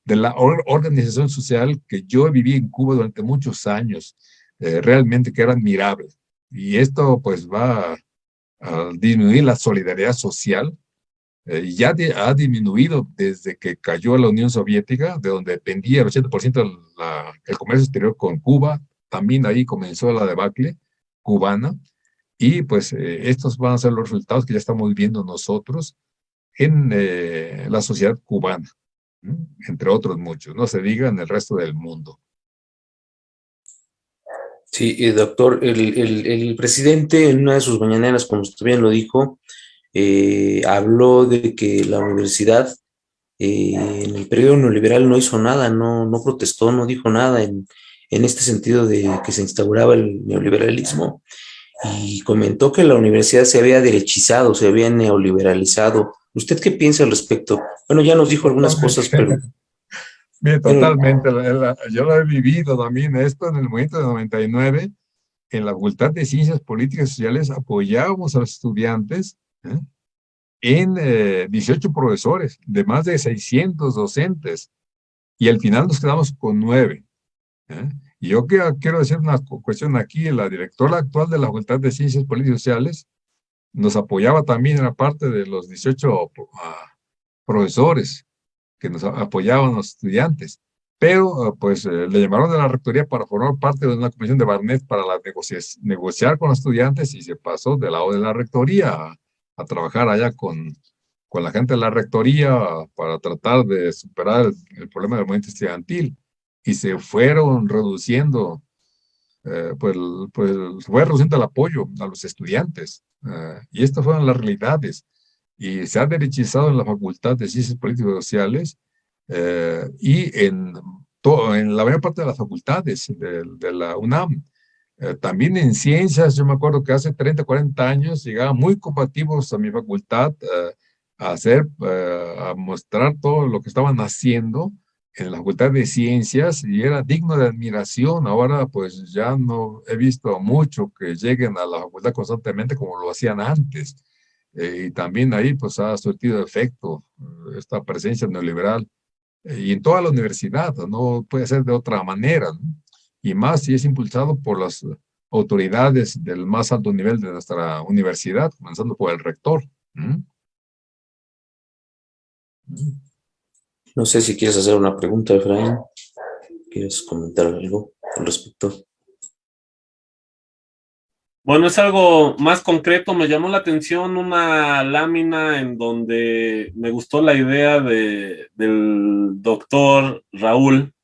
de la organización social que yo viví en Cuba durante muchos años, realmente que era admirable. Y esto pues va a disminuir la solidaridad social. Ya ha disminuido desde que cayó la Unión Soviética, de donde dependía el 80% del comercio exterior con Cuba. También ahí comenzó la debacle cubana, Y pues estos van a ser los resultados que ya estamos viendo nosotros en la sociedad cubana, ¿no? Entre otros muchos, no se diga en el resto del mundo. Sí, doctor, el presidente en una de sus mañaneras, como usted bien lo dijo, habló de que la universidad en el periodo neoliberal no hizo nada, no protestó, no dijo nada en este sentido de que se instauraba el neoliberalismo, y comentó que la universidad se había derechizado, se había neoliberalizado. ¿Usted qué piensa al respecto? Bueno, ya nos dijo algunas cosas, pero... Bien, pero totalmente. Yo lo he vivido también esto en el movimiento de 99. En la Facultad de Ciencias Políticas y Sociales apoyábamos a los estudiantes, ¿eh? En 18 profesores, de más de 600 docentes, y al final nos quedamos con 9. ¿Eh? Y yo quiero decir una cuestión aquí: la directora actual de la Facultad de Ciencias Políticas y Sociales nos apoyaba también en la parte de los 18 profesores que nos apoyaban a los estudiantes, pero pues le llamaron de la rectoría para formar parte de una comisión de Barnett para negociar con los estudiantes, y se pasó del lado de la rectoría a trabajar allá con la gente de la rectoría para tratar de superar el problema del movimiento estudiantil, y se fueron reduciendo, pues fue reduciendo el apoyo a los estudiantes, y estas fueron las realidades. Y se ha derechizado en la Facultad de Ciencias Políticas y Sociales, y en la mayor parte de las facultades de la UNAM. También en ciencias, yo me acuerdo que hace 30, 40 años llegaban muy combativos a mi facultad, a mostrar todo lo que estaban haciendo en la Facultad de Ciencias, y era digno de admiración. Ahora pues ya no he visto mucho que lleguen a la facultad constantemente como lo hacían antes. Y también ahí pues ha surtido efecto esta presencia neoliberal, y en toda la universidad, no puede ser de otra manera, ¿no? Y más si es impulsado por las autoridades del más alto nivel de nuestra universidad, comenzando por el rector. ¿Mm? no sé si quieres hacer una pregunta, Efraín. ¿Quieres comentar algo al respecto? Bueno, es algo más concreto. Me llamó la atención una lámina en donde me gustó la idea del doctor Raúl,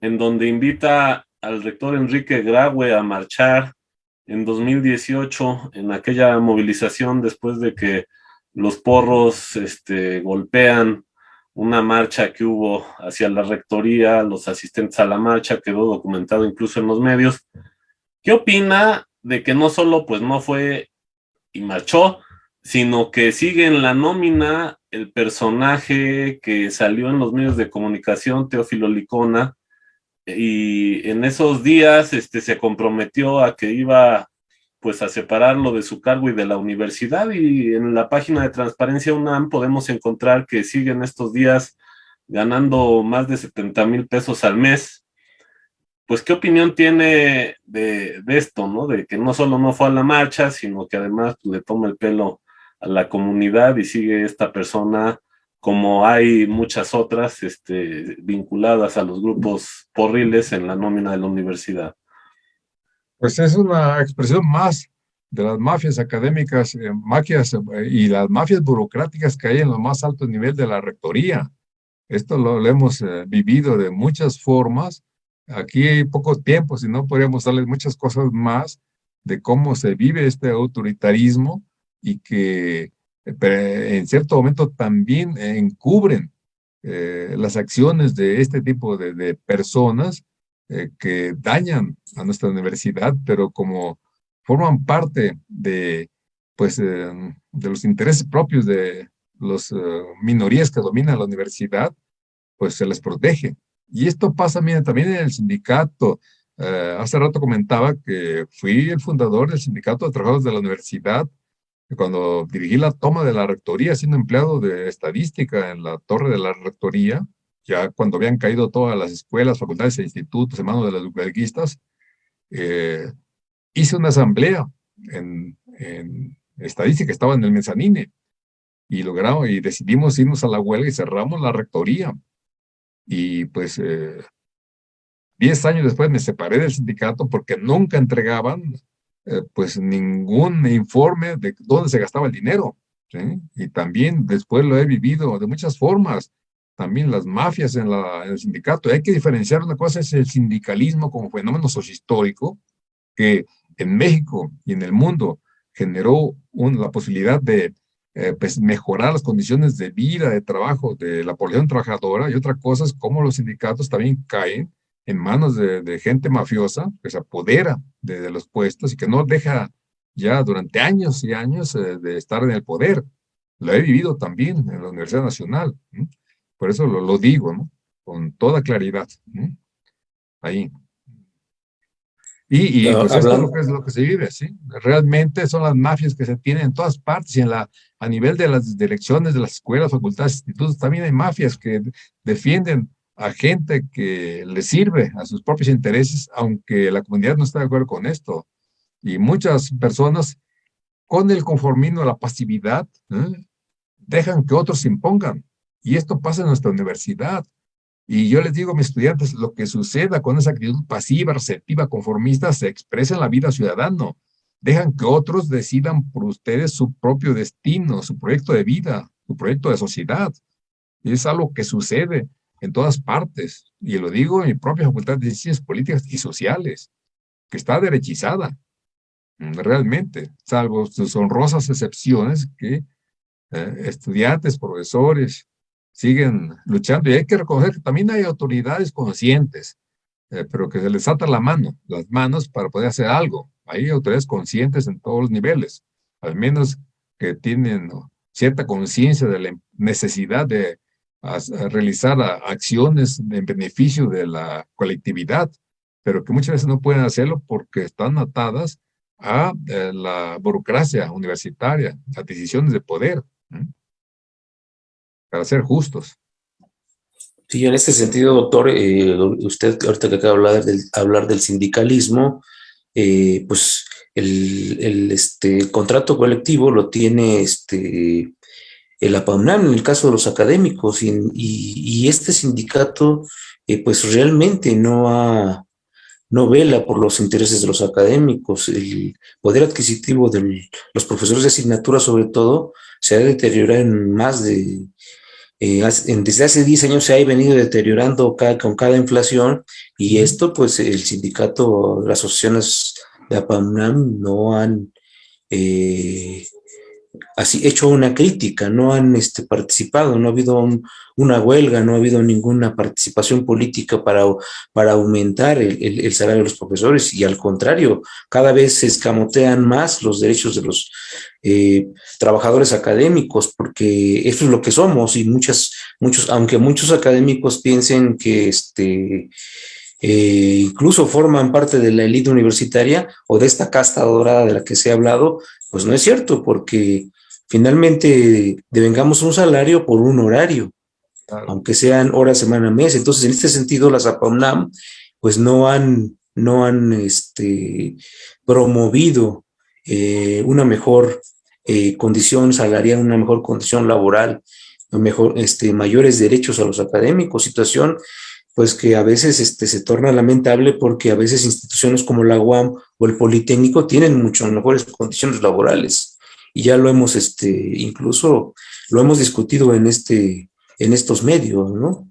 en donde invita al rector Enrique Graue a marchar en 2018, en aquella movilización después de que los porros golpean una marcha que hubo hacia la rectoría, los asistentes a la marcha, quedó documentado incluso en los medios. ¿Qué opina de que no solo pues no fue y marchó, sino que sigue en la nómina el personaje que salió en los medios de comunicación, Teófilo Licona, y en esos días se comprometió a que iba pues a separarlo de su cargo y de la universidad? Y en la página de Transparencia UNAM podemos encontrar que sigue en estos días ganando más de 70,000 pesos al mes. Pues, ¿qué opinión tiene de esto, no? De que no solo no fue a la marcha, sino que además pues, le toma el pelo a la comunidad y sigue esta persona, como hay muchas otras vinculadas a los grupos porriles en la nómina de la universidad. Pues es una expresión más de las mafias académicas, y las mafias burocráticas que hay en lo más alto nivel de la rectoría. Esto lo hemos vivido de muchas formas. Aquí hay poco tiempo, si no podríamos darles muchas cosas más de cómo se vive este autoritarismo, y que en cierto momento también encubren las acciones de este tipo de personas, que dañan a nuestra universidad, pero como forman parte pues, de los intereses propios de las minorías que dominan la universidad, pues se les protege. Y esto pasa, mira, también en el sindicato. Hace rato comentaba que fui el fundador del Sindicato de Trabajadores de la Universidad, cuando dirigí la toma de la rectoría, siendo empleado de estadística en la torre de la rectoría, ya cuando habían caído todas las escuelas, facultades e institutos en manos de los huelguistas. Hice una asamblea en estadística, estaba en el mezanine, y logramos y decidimos irnos a la huelga y cerramos la rectoría. Y pues 10 años después me separé del sindicato porque nunca entregaban pues ningún informe de dónde se gastaba el dinero, ¿sí? Y también después lo he vivido de muchas formas. También las mafias en el sindicato. Hay que diferenciar, una cosa es el sindicalismo como fenómeno sociohistórico, que en México y en el mundo generó la posibilidad de pues mejorar las condiciones de vida, de trabajo de la población trabajadora, y otra cosa es cómo los sindicatos también caen en manos de gente mafiosa que se apodera de los puestos y que no deja ya durante años y años de estar en el poder. Lo he vivido también en la Universidad Nacional. ¿No? Por eso lo digo, ¿no? Con toda claridad. ¿No? Ahí. Y pues esto es Hablando, lo que se vive, ¿sí? Realmente son las mafias que se tienen en todas partes y a nivel de las direcciones de las escuelas, facultades, institutos, también hay mafias que defienden a gente que les sirve a sus propios intereses, aunque la comunidad no está de acuerdo con esto. Y muchas personas, con el conformismo, la pasividad, dejan que otros se impongan. Y esto pasa en nuestra universidad. Y yo les digo a mis estudiantes, lo que suceda con esa actitud pasiva, receptiva, conformista, se expresa en la vida ciudadana. Dejan que otros decidan por ustedes su propio destino, su proyecto de vida, su proyecto de sociedad. Y es algo que sucede en todas partes. Y lo digo en mi propia Facultad de Ciencias Políticas y Sociales, que está derechizada, realmente, salvo sus honrosas excepciones que estudiantes, profesores, siguen luchando. Y hay que reconocer que también hay autoridades conscientes, pero que se les ata las manos para poder hacer algo. Hay autoridades conscientes en todos los niveles, al menos que tienen, ¿no?, cierta conciencia de la necesidad de realizar acciones en beneficio de la colectividad, pero que muchas veces no pueden hacerlo porque están atadas a la burocracia universitaria, a decisiones de poder, ¿no?, para ser justos. sí, en este sentido, doctor, usted ahorita que acaba de hablar del sindicalismo, pues el contrato colectivo lo tiene el APAUNAM en el caso de los académicos y este sindicato pues realmente no vela por los intereses de los académicos. El poder adquisitivo de los profesores de asignatura, sobre todo, se ha deteriorado en más de desde hace 10 años se ha venido deteriorando con cada inflación y esto pues el sindicato, las asociaciones de APAUNAM no han eh, así hecho una crítica, no han participado, no ha habido una huelga, no ha habido ninguna participación política para aumentar el salario de los profesores y al contrario, cada vez se escamotean más los derechos de los trabajadores académicos, porque eso es lo que somos y aunque muchos académicos piensen que incluso forman parte de la élite universitaria o de esta casta dorada de la que se ha hablado, pues no es cierto, porque finalmente devengamos un salario por un horario, Claro. aunque sean horas, semana, mes. Entonces, en este sentido, las APAUNAM, pues no han promovido una mejor condición salarial, una mejor condición laboral, mayores derechos a los académicos, situación pues que a veces se torna lamentable porque a veces instituciones como la UAM o el Politécnico tienen mucho mejores condiciones laborales y ya lo hemos incluso lo hemos discutido en estos medios, ¿no?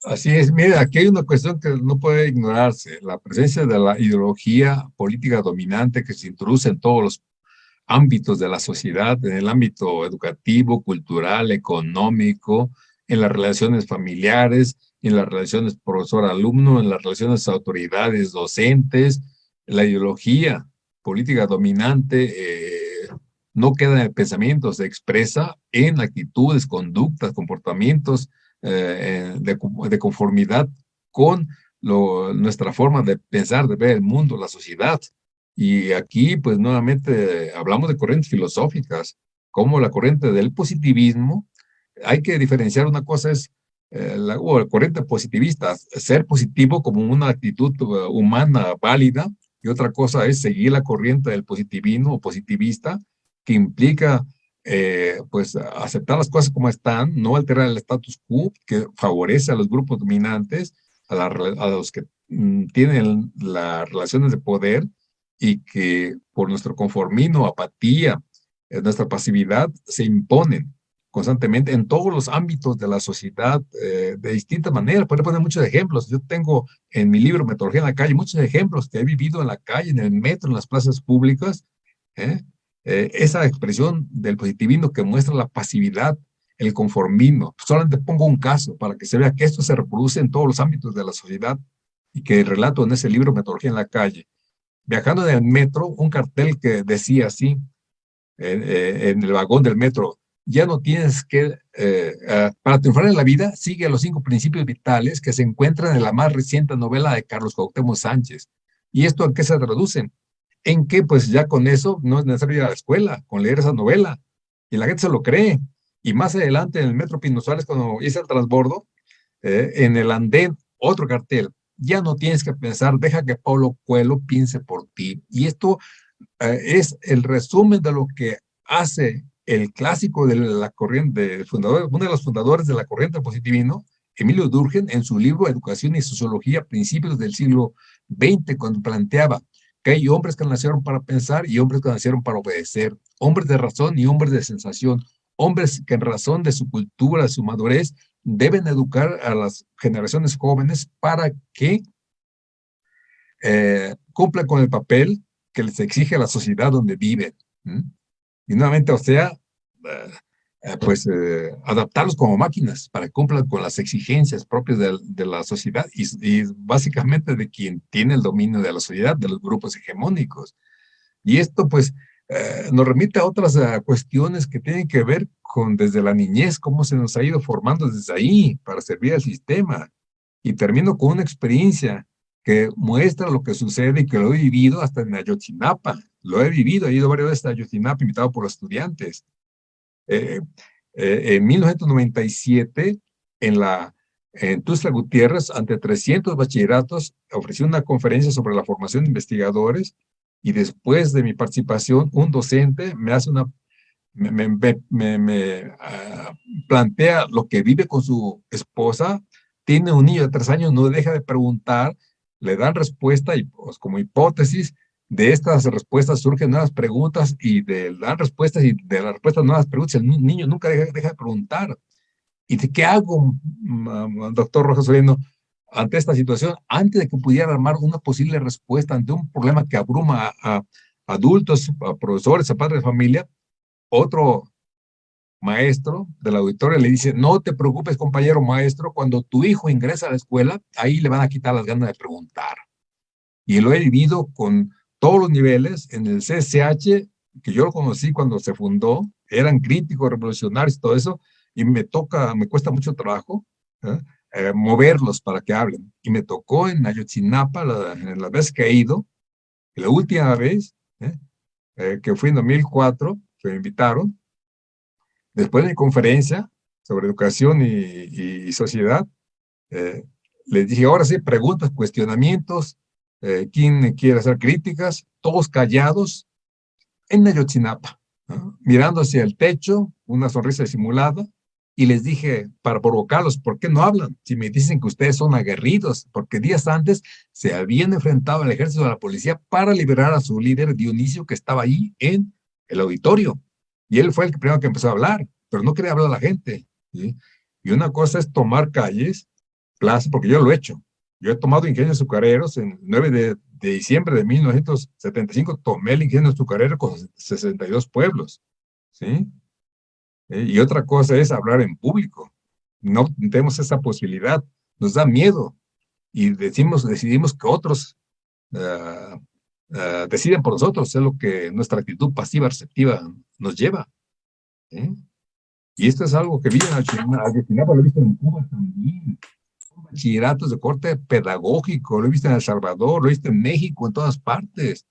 Así es, mira, aquí hay una cuestión que no puede ignorarse, la presencia de la ideología política dominante que se introduce en todos los ámbitos de la sociedad, en el ámbito educativo, cultural, económico, en las relaciones familiares, en las relaciones profesor-alumno, en las relaciones autoridades docentes. La ideología política dominante no queda en el pensamiento, se expresa en actitudes, conductas, comportamientos de conformidad con nuestra forma de pensar, de ver el mundo, la sociedad. Y aquí, pues nuevamente, hablamos de corrientes filosóficas, como la corriente del positivismo. Hay que diferenciar, una cosa es la corriente positivista, ser positivo como una actitud humana válida, y otra cosa es seguir la corriente del positivismo o positivista, que implica pues aceptar las cosas como están, no alterar el status quo, que favorece a los grupos dominantes, a los que tienen las relaciones de poder, y que por nuestro conformismo, apatía, nuestra pasividad, se imponen constantemente en todos los ámbitos de la sociedad, de distintas maneras. Puedo poner muchos ejemplos. Yo tengo en mi libro Metodología en la calle muchos ejemplos que he vivido en la calle, en el metro, en las plazas públicas. Esa expresión del positivismo que muestra la pasividad, el conformismo. Solamente pongo un caso para que se vea que esto se reproduce en todos los ámbitos de la sociedad y que relato en ese libro Metodología en la calle. Viajando en el metro, un cartel que decía así, en el vagón del metro: ya no tienes que, para triunfar en la vida, sigue los 5 principios vitales que se encuentran en la más reciente novela de Carlos Cuauhtémoc Sánchez. ¿Y esto en qué se traduce? En que pues ya con eso no es necesario ir a la escuela, con leer esa novela. Y la gente se lo cree. Y más adelante en el metro Pino Suárez, cuando hice el transbordo, en el andén, otro cartel: ya no tienes que pensar, deja que Paulo Coelho piense por ti. Y esto es el resumen de lo que hace el clásico de la corriente, uno de los fundadores de la corriente del positivismo, Emilio Durkheim, en su libro Educación y Sociología, principios del siglo XX, cuando planteaba que hay hombres que nacieron para pensar y hombres que nacieron para obedecer, hombres de razón y hombres de sensación, hombres que en razón de su cultura, de su madurez, deben educar a las generaciones jóvenes para que cumplan con el papel que les exige la sociedad donde viven. Y nuevamente, o sea, adaptarlos como máquinas para que cumplan con las exigencias propias de la sociedad y básicamente de quien tiene el dominio de la sociedad, de los grupos hegemónicos. Y esto pues nos remite a otras cuestiones que tienen que ver con desde la niñez, cómo se nos ha ido formando desde ahí para servir al sistema. Y termino con una experiencia que muestra lo que sucede y que lo he vivido hasta en Ayotzinapa. Lo he vivido, he ido varias veces a Ayotzinapa invitado por los estudiantes. En 1997, en Tuxtla Gutiérrez, ante 300 bachilleratos, ofrecí una conferencia sobre la formación de investigadores y después de mi participación, un docente me hace plantea lo que vive con su esposa. Tiene un niño de 3 años, no deja de preguntar, le dan respuesta y pues, como hipótesis de estas respuestas surgen nuevas preguntas y de las respuestas y de las respuestas nuevas preguntas, el niño nunca deja de preguntar. ¿Y de qué hago, doctor Rojas Soriano, ante esta situación? Antes de que pudiera armar una posible respuesta ante un problema que abruma a adultos, a profesores, a padres de familia, otro maestro del auditorio le dice: no te preocupes, compañero maestro, cuando tu hijo ingresa a la escuela, ahí le van a quitar las ganas de preguntar. Y lo he vivido con todos los niveles. En el CCH, que yo lo conocí cuando se fundó, eran críticos, revolucionarios, todo eso, y me cuesta mucho trabajo moverlos para que hablen. Y me tocó en Ayotzinapa, la vez que he ido, y la última vez, que fui en 2004, que me invitaron, después de mi conferencia sobre educación y sociedad, les dije: ahora sí, preguntas, cuestionamientos, ¿quién quiere hacer críticas? Todos callados en Ayotzinapa, ¿no? Mirando hacia el techo, una sonrisa disimulada, y les dije, para provocarlos: ¿por qué no hablan? Si me dicen que ustedes son aguerridos, porque días antes se habían enfrentado al ejército de la policía para liberar a su líder Dionisio, que estaba ahí en el auditorio. Y él fue el primero que empezó a hablar, pero no quería hablar a la gente, ¿sí? Y una cosa es tomar calles, plazas, porque yo lo he hecho. Yo he tomado ingenios azucareros en 9 de diciembre de 1975, tomé el ingenio azucarero con 62 pueblos, ¿sí? Y otra cosa es hablar en público. No tenemos esa posibilidad, nos da miedo y decidimos que otros deciden por nosotros, es lo que nuestra actitud pasiva receptiva nos lleva, ¿sí? Y esto es algo que vive en Ayotzinapa, lo he visto en Cuba también. Bachilleratos de corte pedagógico, lo he visto en El Salvador, lo he visto en México, en todas partes.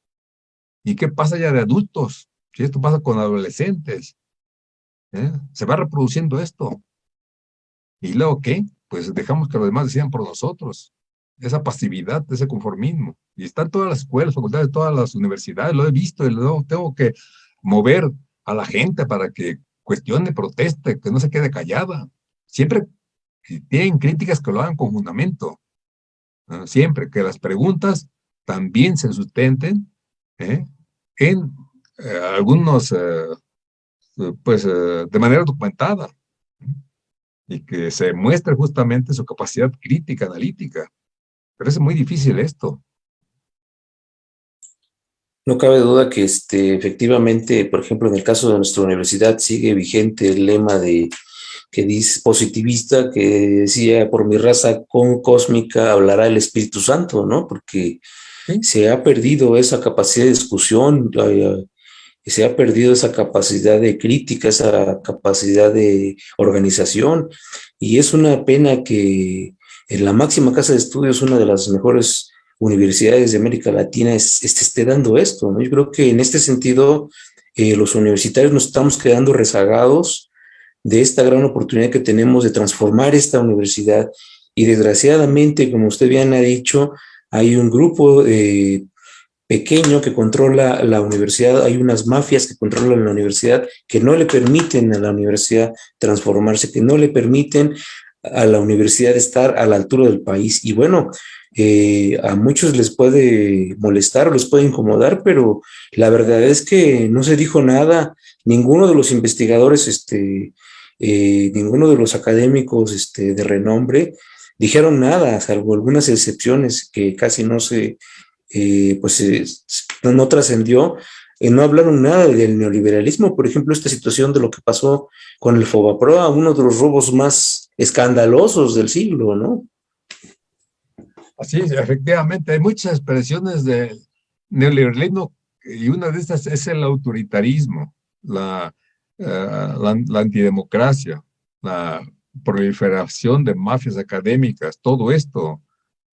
¿Y qué pasa ya de adultos? Si esto pasa con adolescentes, se va reproduciendo esto. ¿Y luego qué? Pues dejamos que los demás decidan por nosotros. Esa pasividad, ese conformismo. Y está en todas las escuelas, facultades, todas las universidades, lo he visto, y luego tengo que mover a la gente para que cuestione, proteste, que no se quede callada. Siempre que tienen críticas, que lo hagan con fundamento. Siempre que las preguntas también se sustenten en algunos, pues, de manera documentada, y que se muestre justamente su capacidad crítica, analítica. Pero es muy difícil esto. No cabe duda que efectivamente, por ejemplo, en el caso de nuestra universidad sigue vigente el lema que dice positivista, que decía, por mi raza cósmica hablará el Espíritu Santo, ¿no? Porque ¿Sí? se ha perdido esa capacidad de discusión, se ha perdido esa capacidad de crítica, esa capacidad de organización, y es una pena que en la máxima casa de estudios, una de las mejores universidades de América Latina, esté dando esto, ¿no? Yo creo que en este sentido, los universitarios nos estamos quedando rezagados de esta gran oportunidad que tenemos de transformar esta universidad, y desgraciadamente, como usted bien ha dicho, hay un grupo pequeño que controla la universidad, hay unas mafias que controlan la universidad, que no le permiten a la universidad transformarse, que no le permiten a la universidad estar a la altura del país. Y bueno, a muchos les puede molestar o les puede incomodar, pero la verdad es que no se dijo nada, ninguno de los investigadores, ninguno de los académicos de renombre dijeron nada, salvo algunas excepciones que casi no se no trascendió, no hablaron nada del neoliberalismo, por ejemplo, esta situación de lo que pasó con el Fobaproa, uno de los robos más escandalosos del siglo, ¿no? Así es, efectivamente, hay muchas expresiones de neoliberalismo, y una de estas es el autoritarismo, la antidemocracia, la proliferación de mafias académicas. Todo esto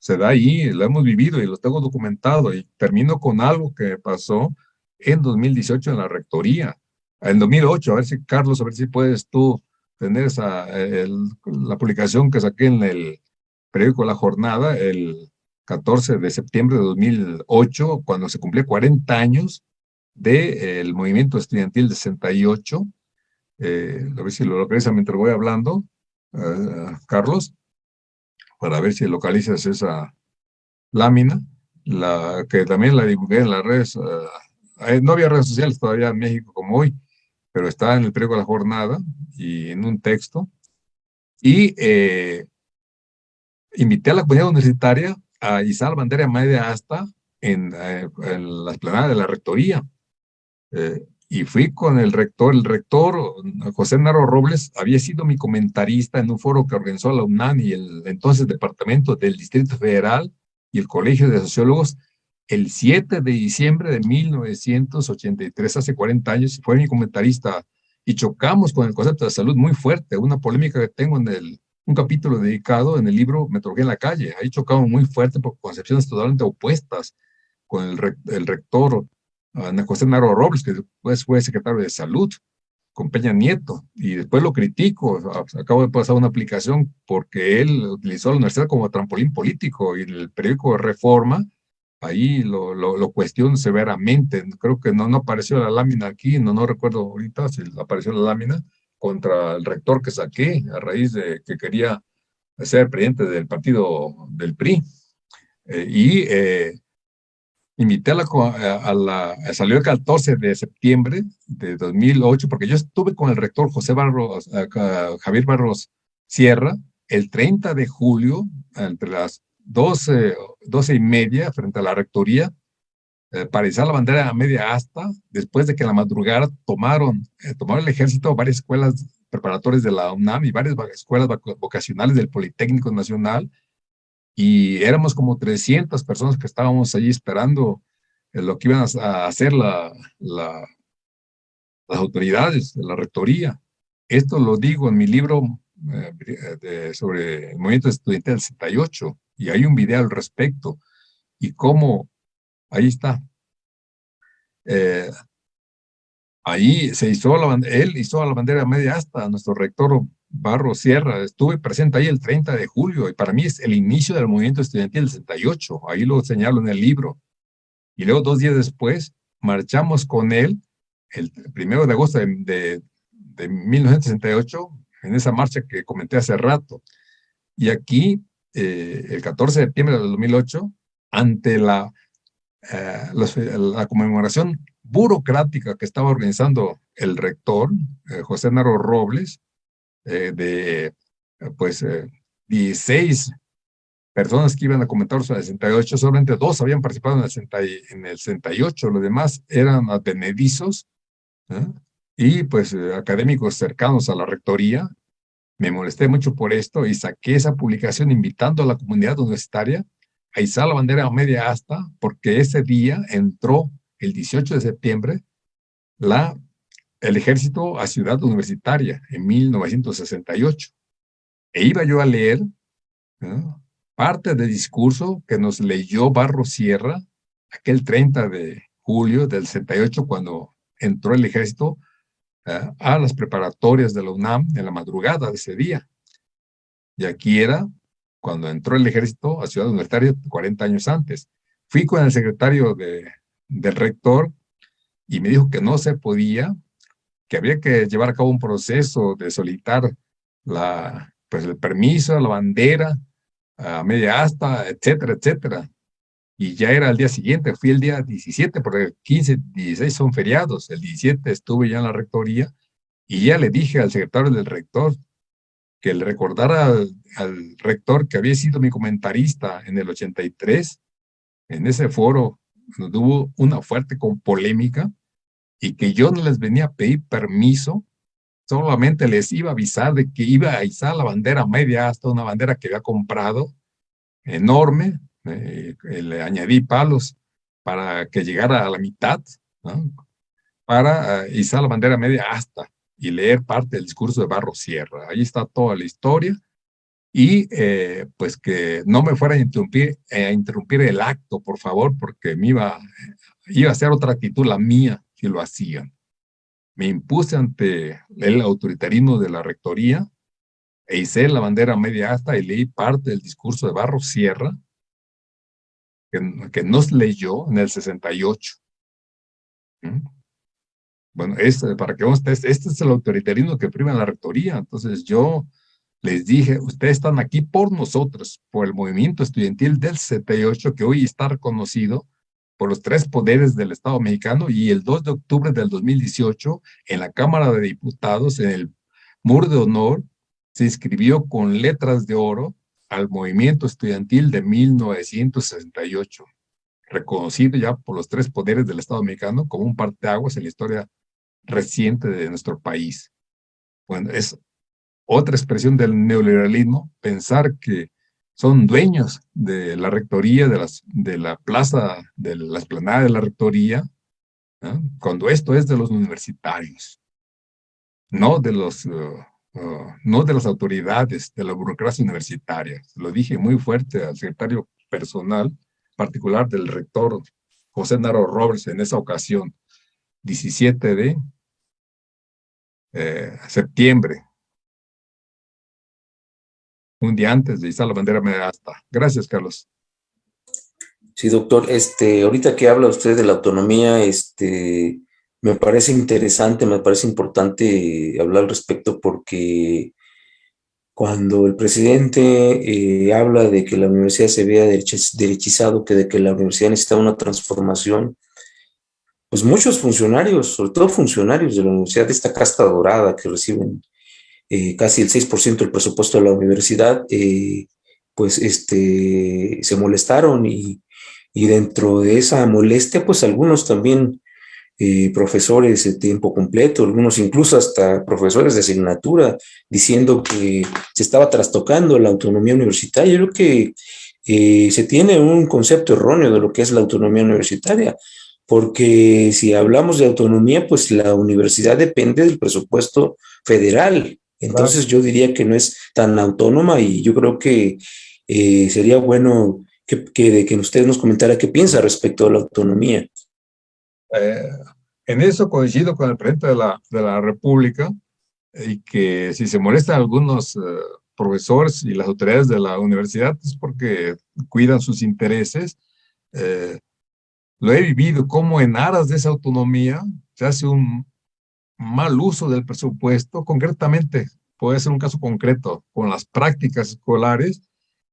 se da ahí, lo hemos vivido y lo tengo documentado. Y termino con algo que pasó en 2018 en la rectoría, en 2008, a ver si, Carlos, a ver si puedes tú tener la publicación que saqué en el periódico La Jornada el 14 de septiembre de 2008, cuando se cumplía 40 años del movimiento estudiantil de 68. A ver si lo localizas mientras voy hablando, Carlos, para ver si localizas esa lámina, que también la divulgué en las redes. No había redes sociales todavía en México como hoy, pero está en el periódico La Jornada y en un texto. Y invité a la comunidad universitaria a izar la bandera media asta en la explanada de la rectoría. Y fui con el rector. El rector, José Naro Robles, había sido mi comentarista en un foro que organizó la UNAM y el entonces Departamento del Distrito Federal y el Colegio de Sociólogos el 7 de diciembre de 1983, hace 40 años, fue mi comentarista, y chocamos con el concepto de salud muy fuerte, una polémica que tengo en un capítulo dedicado en el libro Metodología en la calle. Ahí chocamos muy fuerte por concepciones totalmente opuestas con el rector José Naro Robles, que después fue secretario de Salud, con Peña Nieto, y después lo critico. Acabo de pasar una aplicación porque él utilizó la universidad como trampolín político, y en el periódico Reforma, ahí lo cuestiono severamente. Creo que no apareció la lámina aquí, no recuerdo ahorita si apareció la lámina contra el rector que saqué a raíz de que quería ser presidente del partido del PRI. Invité salió el 14 de septiembre de 2008, porque yo estuve con el rector Javier Barros Sierra, el 30 de julio, entre las 12:30, frente a la rectoría, para izar la bandera a media asta, después de que en la madrugada tomaron el ejército varias escuelas preparatorias de la UNAM y varias escuelas vocacionales del Politécnico Nacional, y éramos como 300 personas que estábamos allí esperando lo que iban a hacer las autoridades de la rectoría. Esto lo digo en mi libro sobre el movimiento estudiantil del 68, y hay un video al respecto, y cómo, ahí está. Ahí él hizo la bandera media asta, nuestro rector Barros Sierra. Estuve presente ahí el 30 de julio, y para mí es el inicio del movimiento estudiantil del 68, ahí lo señalo en el libro. Y luego 2 días después marchamos con él el 1 de agosto de 1968, en esa marcha que comenté hace rato. Y aquí, el 14 de septiembre de 2008, ante la conmemoración burocrática que estaba organizando el rector, José Naro Robles, pues 16 personas que iban a comentar sobre el 68, solamente 2 habían participado en el 68, los demás eran advenedizos, ¿eh? Y pues académicos cercanos a la rectoría. Me molesté mucho por esto y saqué esa publicación invitando a la comunidad universitaria a izar la bandera a media asta, porque ese día entró, el 18 de septiembre, el ejército a Ciudad Universitaria en 1968. E iba yo a leer, ¿no?, parte del discurso que nos leyó Barros Sierra aquel 30 de julio del 68, cuando entró el ejército a las preparatorias de la UNAM en la madrugada de ese día. Y aquí era cuando entró el ejército a Ciudad Universitaria 40 años antes. Fui con el secretario del rector y me dijo que no se podía, que había que llevar a cabo un proceso de solicitar pues el permiso, la bandera, a media asta, etcétera, etcétera. Y ya era el día siguiente, fui el día 17, porque el 15, 16 son feriados. El 17 estuve ya en la rectoría y ya le dije al secretario del rector que le recordara al rector que había sido mi comentarista en el 83, en ese foro donde hubo una fuerte polémica, y que yo no les venía a pedir permiso, solamente les iba a avisar de que iba a izar la bandera media asta, una bandera que había comprado, enorme, le añadí palos para que llegara a la mitad, ¿no?, para izar la bandera media asta y leer parte del discurso de Barros Sierra. Ahí está toda la historia. Y pues que no me fuera a interrumpir el acto, por favor, porque iba a ser otra actitud la mía si lo hacían. Me impuse ante el autoritarismo de la rectoría e hice la bandera media asta y leí parte del discurso de Barros Sierra que nos leyó en el 68. Bueno, para que este es el autoritarismo que prima en la rectoría. Entonces yo les dije, ustedes están aquí por nosotros, por el movimiento estudiantil del 78, que hoy está reconocido por los 3 poderes del Estado mexicano, y el 2 de octubre del 2018, en la Cámara de Diputados, en el muro de honor, se inscribió con letras de oro al movimiento estudiantil de 1968, reconocido ya por los 3 poderes del Estado mexicano como un parteaguas en la historia reciente de nuestro país. Bueno, es otra expresión del neoliberalismo, pensar que son dueños de la rectoría, de la plaza, de la explanada de la rectoría, ¿no?, cuando esto es de los universitarios, no de no de las autoridades, de la burocracia universitaria. Lo dije muy fuerte al secretario personal particular del rector, José Naro Robles, en esa ocasión, 17 de septiembre, un día antes de izar la bandera media asta. Gracias, Carlos. Sí, doctor, ahorita que habla usted de la autonomía, me parece interesante, me parece importante hablar al respecto, porque cuando el presidente habla de que la universidad se vea derechizado, de que la universidad necesita una transformación, pues muchos funcionarios, sobre todo funcionarios de la universidad, de esta casta dorada que reciben casi el 6% del presupuesto de la universidad, pues se molestaron, y dentro de esa molestia, pues algunos también profesores de tiempo completo, algunos incluso hasta profesores de asignatura, diciendo que se estaba trastocando la autonomía universitaria. Yo creo que se tiene un concepto erróneo de lo que es la autonomía universitaria, porque si hablamos de autonomía, pues la universidad depende del presupuesto federal. Entonces yo diría que no es tan autónoma, y yo creo que sería bueno que usted nos comentara qué piensa respecto a la autonomía. En eso coincido con el presidente de la República, y que si se molestan algunos profesores y las autoridades de la universidad es porque cuidan sus intereses. Lo he vivido como en aras de esa autonomía se hace un mal uso del presupuesto. Concretamente, puede ser un caso concreto con las prácticas escolares.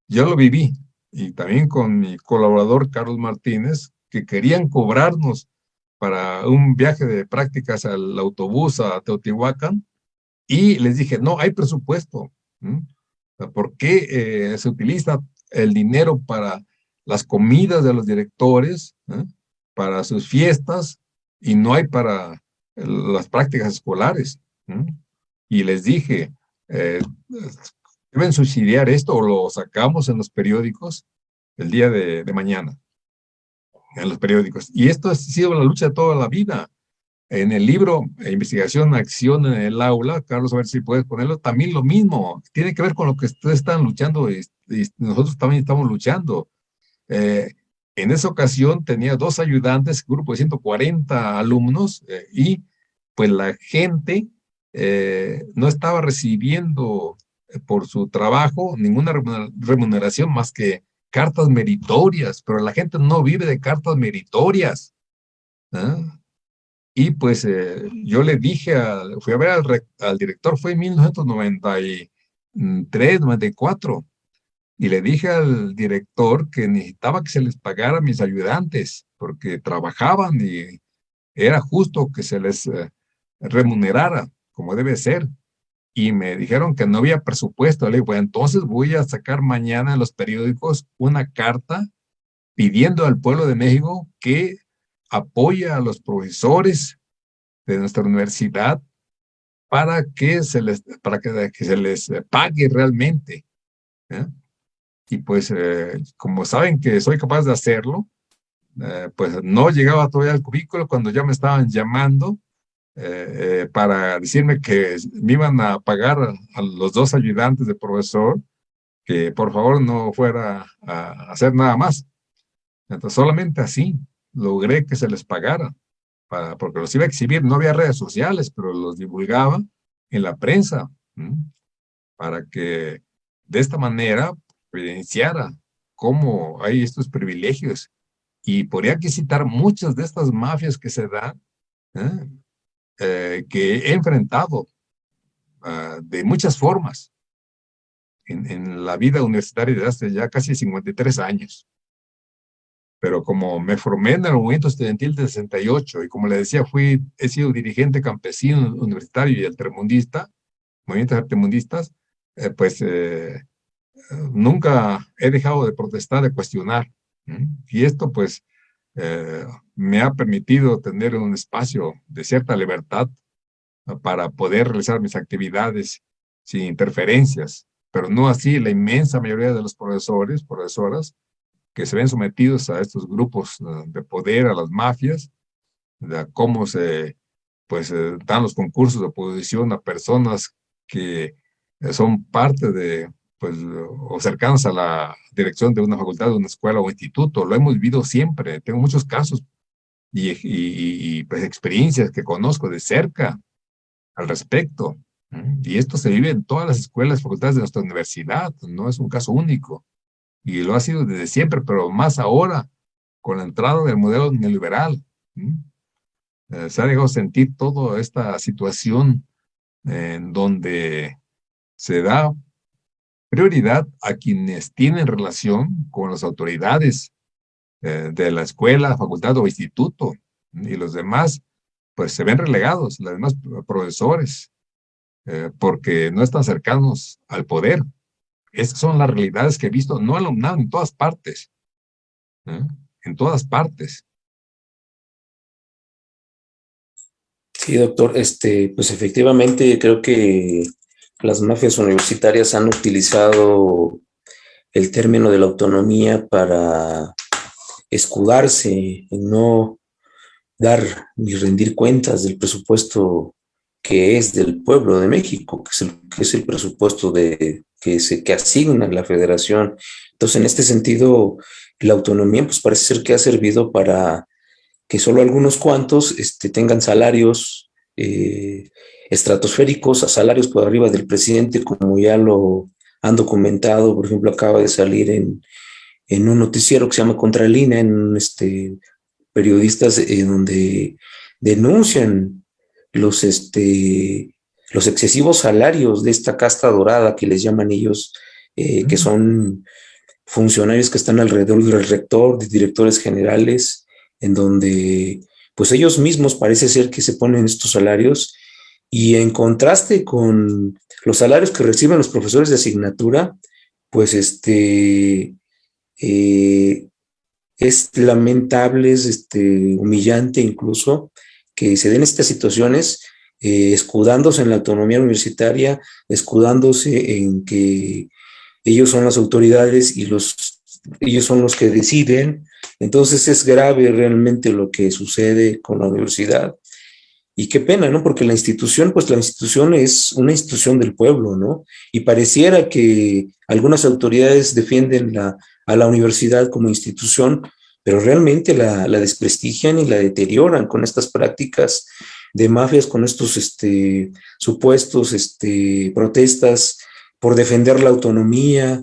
Yo lo viví, y también con mi colaborador Carlos Martínez, que querían cobrarnos para un viaje de prácticas al autobús a Teotihuacán, y les dije, no, hay presupuesto. ¿Por qué se utiliza el dinero para las comidas de los directores, para sus fiestas, y no hay para las prácticas escolares? Y les dije, deben subsidiar esto o lo sacamos en los periódicos el día de mañana, en los periódicos. Y esto ha sido la lucha de toda la vida. En el libro Investigación, Acción en el Aula, Carlos, a ver si puedes ponerlo, también lo mismo. Tiene que ver con lo que ustedes están luchando y nosotros también estamos luchando. En esa ocasión tenía 2 ayudantes, grupo de 140 alumnos, y pues la gente no estaba recibiendo por su trabajo ninguna remuneración más que cartas meritorias, pero la gente no vive de cartas meritorias. Y pues yo le dije, fui a ver al director, fue en 1993, 94, y le dije al director que necesitaba que se les pagara a mis ayudantes, porque trabajaban y era justo que se les remunerara, como debe ser. Y me dijeron que no había presupuesto. Le dije, pues entonces voy a sacar mañana en los periódicos una carta pidiendo al pueblo de México que apoye a los profesores de nuestra universidad para que se les pague realmente. Y pues, como saben que soy capaz de hacerlo, pues no llegaba todavía al cubículo cuando ya me estaban llamando para decirme que me iban a pagar a los 2 ayudantes de profesor, que por favor no fuera a hacer nada más. Entonces, solamente así logré que se les pagara, porque los iba a exhibir. No había redes sociales, pero los divulgaba en la prensa, para que de esta manera evidenciara cómo hay estos privilegios. Y podría aquí citar muchas de estas mafias que se dan, que he enfrentado de muchas formas en la vida universitaria desde hace ya casi 53 años. Pero como me formé en el movimiento estudiantil del 68 y como le decía, he sido dirigente campesino universitario y altermundista, movimientos altermundistas, pues nunca he dejado de protestar, de cuestionar. Y esto pues me ha permitido tener un espacio de cierta libertad para poder realizar mis actividades sin interferencias, pero no así la inmensa mayoría de los profesores, profesoras, que se ven sometidos a estos grupos de poder, a las mafias, de cómo se dan los concursos de oposición a personas que son parte de, o cercanos a la dirección de una facultad, de una escuela o instituto. Lo hemos vivido siempre. Tengo muchos casos y pues experiencias que conozco de cerca al respecto. Y esto se vive en todas las escuelas, facultades de nuestra universidad. No es un caso único. Y lo ha sido desde siempre, pero más ahora, con la entrada del modelo neoliberal. Se ha dejado sentir toda esta situación en donde se da prioridad a quienes tienen relación con las autoridades de la escuela, facultad o instituto, y los demás pues se ven relegados, los demás profesores, porque no están cercanos al poder. Esas son las realidades que he visto, no alumnado en todas partes, en todas partes. Sí, doctor, pues efectivamente creo que las mafias universitarias han utilizado el término de la autonomía para escudarse en no dar ni rendir cuentas del presupuesto que es del pueblo de México, que es el presupuesto que asigna la federación. Entonces, en este sentido, la autonomía pues parece ser que ha servido para que solo algunos cuantos tengan salarios estratosféricos, a salarios por arriba del presidente, como ya lo han documentado. Por ejemplo, acaba de salir en un noticiero que se llama Contra el INE, en periodistas donde denuncian los excesivos salarios de esta casta dorada que les llaman ellos, que son funcionarios que están alrededor del rector, de directores generales, en donde pues ellos mismos parece ser que se ponen estos salarios y en contraste con los salarios que reciben los profesores de asignatura, pues eh, es lamentable, es humillante incluso que se den estas situaciones, escudándose en la autonomía universitaria, escudándose en que ellos son las autoridades y ellos son los que deciden. Entonces es grave realmente lo que sucede con la universidad. Y qué pena, ¿no? Porque la institución, pues la institución es una institución del pueblo, ¿no? Y pareciera que algunas autoridades defienden a la universidad como institución, pero realmente la desprestigian y la deterioran con estas prácticas de mafias, con estos supuestos protestas por defender la autonomía,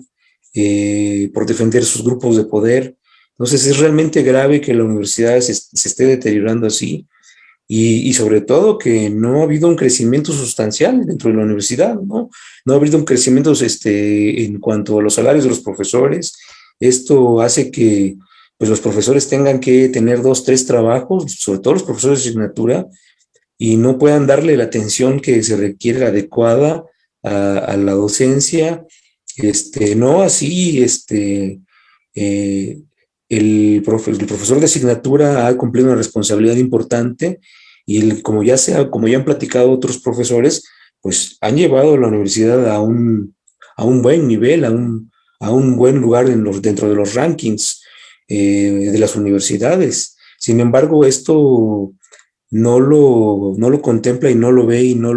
por defender sus grupos de poder. Entonces es realmente grave que la universidad se esté deteriorando así y sobre todo que no ha habido un crecimiento sustancial dentro de la universidad, ¿no? No ha habido un crecimiento en cuanto a los salarios de los profesores. Esto hace que pues, los profesores tengan que tener 2, 3 trabajos, sobre todo los profesores de asignatura, y no puedan darle la atención que se requiere adecuada a la docencia. No así, eh, el profesor de asignatura ha cumplido una responsabilidad importante y como ya han platicado otros profesores, pues han llevado a la universidad a un buen nivel, a un buen lugar dentro de los rankings de las universidades. Sin embargo, esto no lo contempla y no lo ve y no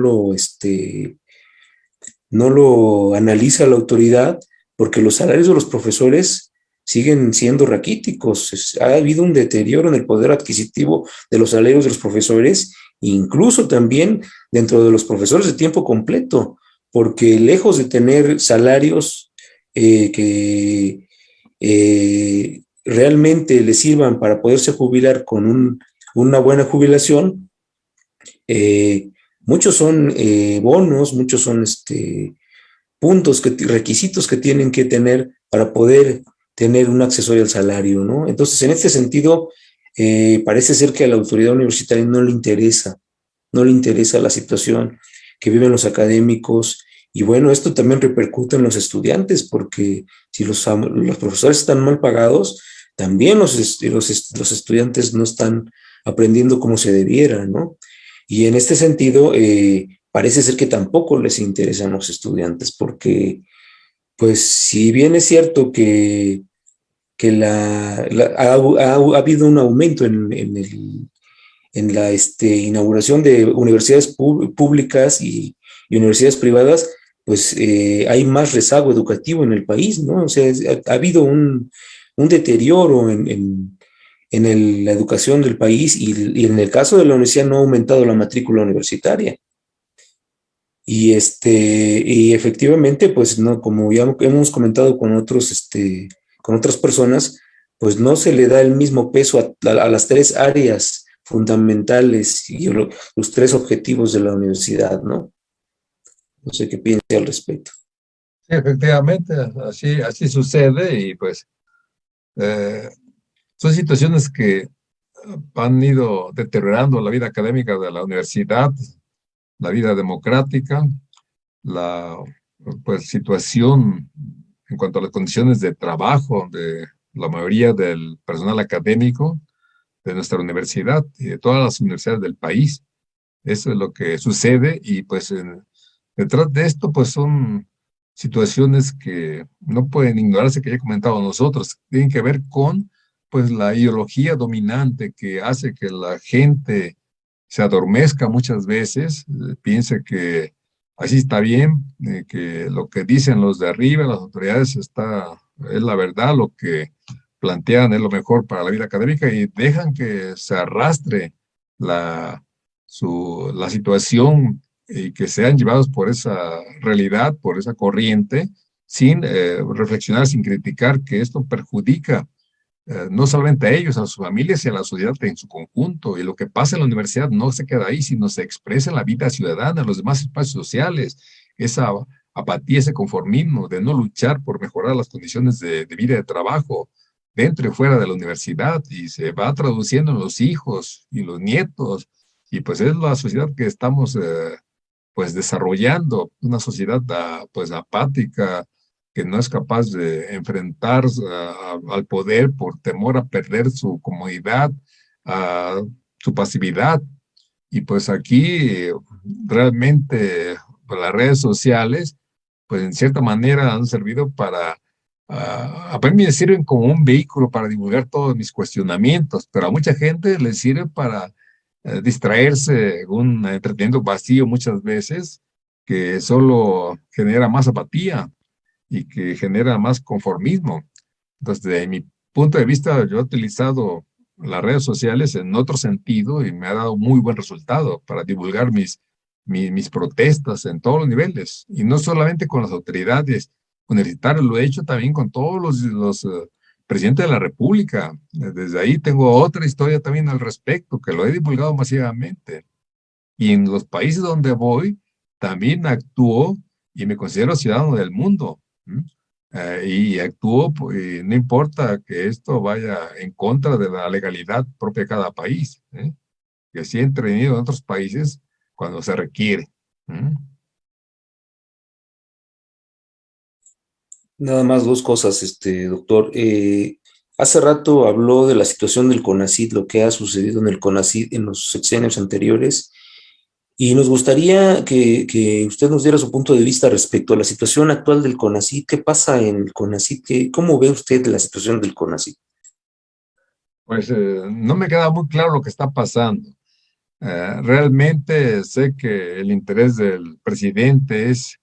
lo analiza la autoridad, porque los salarios de los profesores siguen siendo raquíticos. Ha habido un deterioro en el poder adquisitivo de los salarios de los profesores, incluso también dentro de los profesores de tiempo completo, porque lejos de tener salarios que realmente les sirvan para poderse jubilar con una buena jubilación, muchos son bonos, muchos son puntos, requisitos que tienen que tener para poder tener un accesorio al salario, ¿no? Entonces, en este sentido, parece ser que a la autoridad universitaria no le interesa la situación que viven los académicos. Y bueno, esto también repercute en los estudiantes, porque si los profesores están mal pagados, también los estudiantes no están aprendiendo como se debiera, ¿no? Y en este sentido, parece ser que tampoco les interesan los estudiantes, porque, pues, si bien es cierto que ha habido un aumento en la inauguración de universidades públicas y universidades privadas, pues hay más rezago educativo en el país, ¿no? O sea, ha habido un deterioro en la educación del país y en el caso de la universidad no ha aumentado la matrícula universitaria. Y efectivamente, pues no, como ya hemos comentado con con otras personas, pues no se le da el mismo peso a las 3 áreas fundamentales y los 3 objetivos de la universidad, ¿no? No sé qué piense al respecto. Sí, efectivamente, así sucede y pues son situaciones que han ido deteriorando la vida académica de la universidad, la vida democrática, la pues, situación en cuanto a las condiciones de trabajo de la mayoría del personal académico de nuestra universidad y de todas las universidades del país. Eso es lo que sucede y pues detrás de esto pues son situaciones que no pueden ignorarse, que ya he comentado nosotros, tienen que ver con pues la ideología dominante que hace que la gente se adormezca muchas veces, piense que así está bien, que lo que dicen los de arriba, las autoridades, es la verdad, lo que plantean es lo mejor para la vida académica y dejan que se arrastre la situación y que sean llevados por esa realidad, por esa corriente, sin reflexionar, sin criticar que esto perjudica no solamente a ellos, a sus familias y a la sociedad en su conjunto. Y lo que pasa en la universidad no se queda ahí, sino se expresa en la vida ciudadana, en los demás espacios sociales. Esa apatía, ese conformismo de no luchar por mejorar las condiciones de vida y de trabajo dentro y fuera de la universidad y se va traduciendo en los hijos y los nietos. Y pues es la sociedad que estamos pues desarrollando, una sociedad pues apática, que no es capaz de enfrentar al poder por temor a perder su comodidad, a su pasividad. Y pues aquí realmente pues, las redes sociales, pues en cierta manera han servido para, a mí me sirven como un vehículo para divulgar todos mis cuestionamientos, pero a mucha gente les sirve para distraerse, un entretenimiento vacío muchas veces, que solo genera más apatía y que genera más conformismo. Entonces, de mi punto de vista, yo he utilizado las redes sociales en otro sentido y me ha dado muy buen resultado para divulgar mis protestas en todos los niveles. Y no solamente con las autoridades universitarias, lo he hecho también con todos los presidentes de la República. Desde ahí tengo otra historia también al respecto, que lo he divulgado masivamente. Y en los países donde voy, también actúo y me considero ciudadano del mundo. Y actúo, pues, no importa que esto vaya en contra de la legalidad propia de cada país, que sí he intervenido en otros países cuando se requiere. Nada más dos cosas, doctor. Hace rato habló de la situación del CONACYT, lo que ha sucedido en el CONACYT en los sexenios anteriores, y nos gustaría que usted nos diera su punto de vista respecto a la situación actual del CONACYT. ¿Qué pasa en el CONACYT? ¿Cómo ve usted la situación del CONACYT? Pues no me queda muy claro lo que está pasando. Realmente sé que el interés del presidente es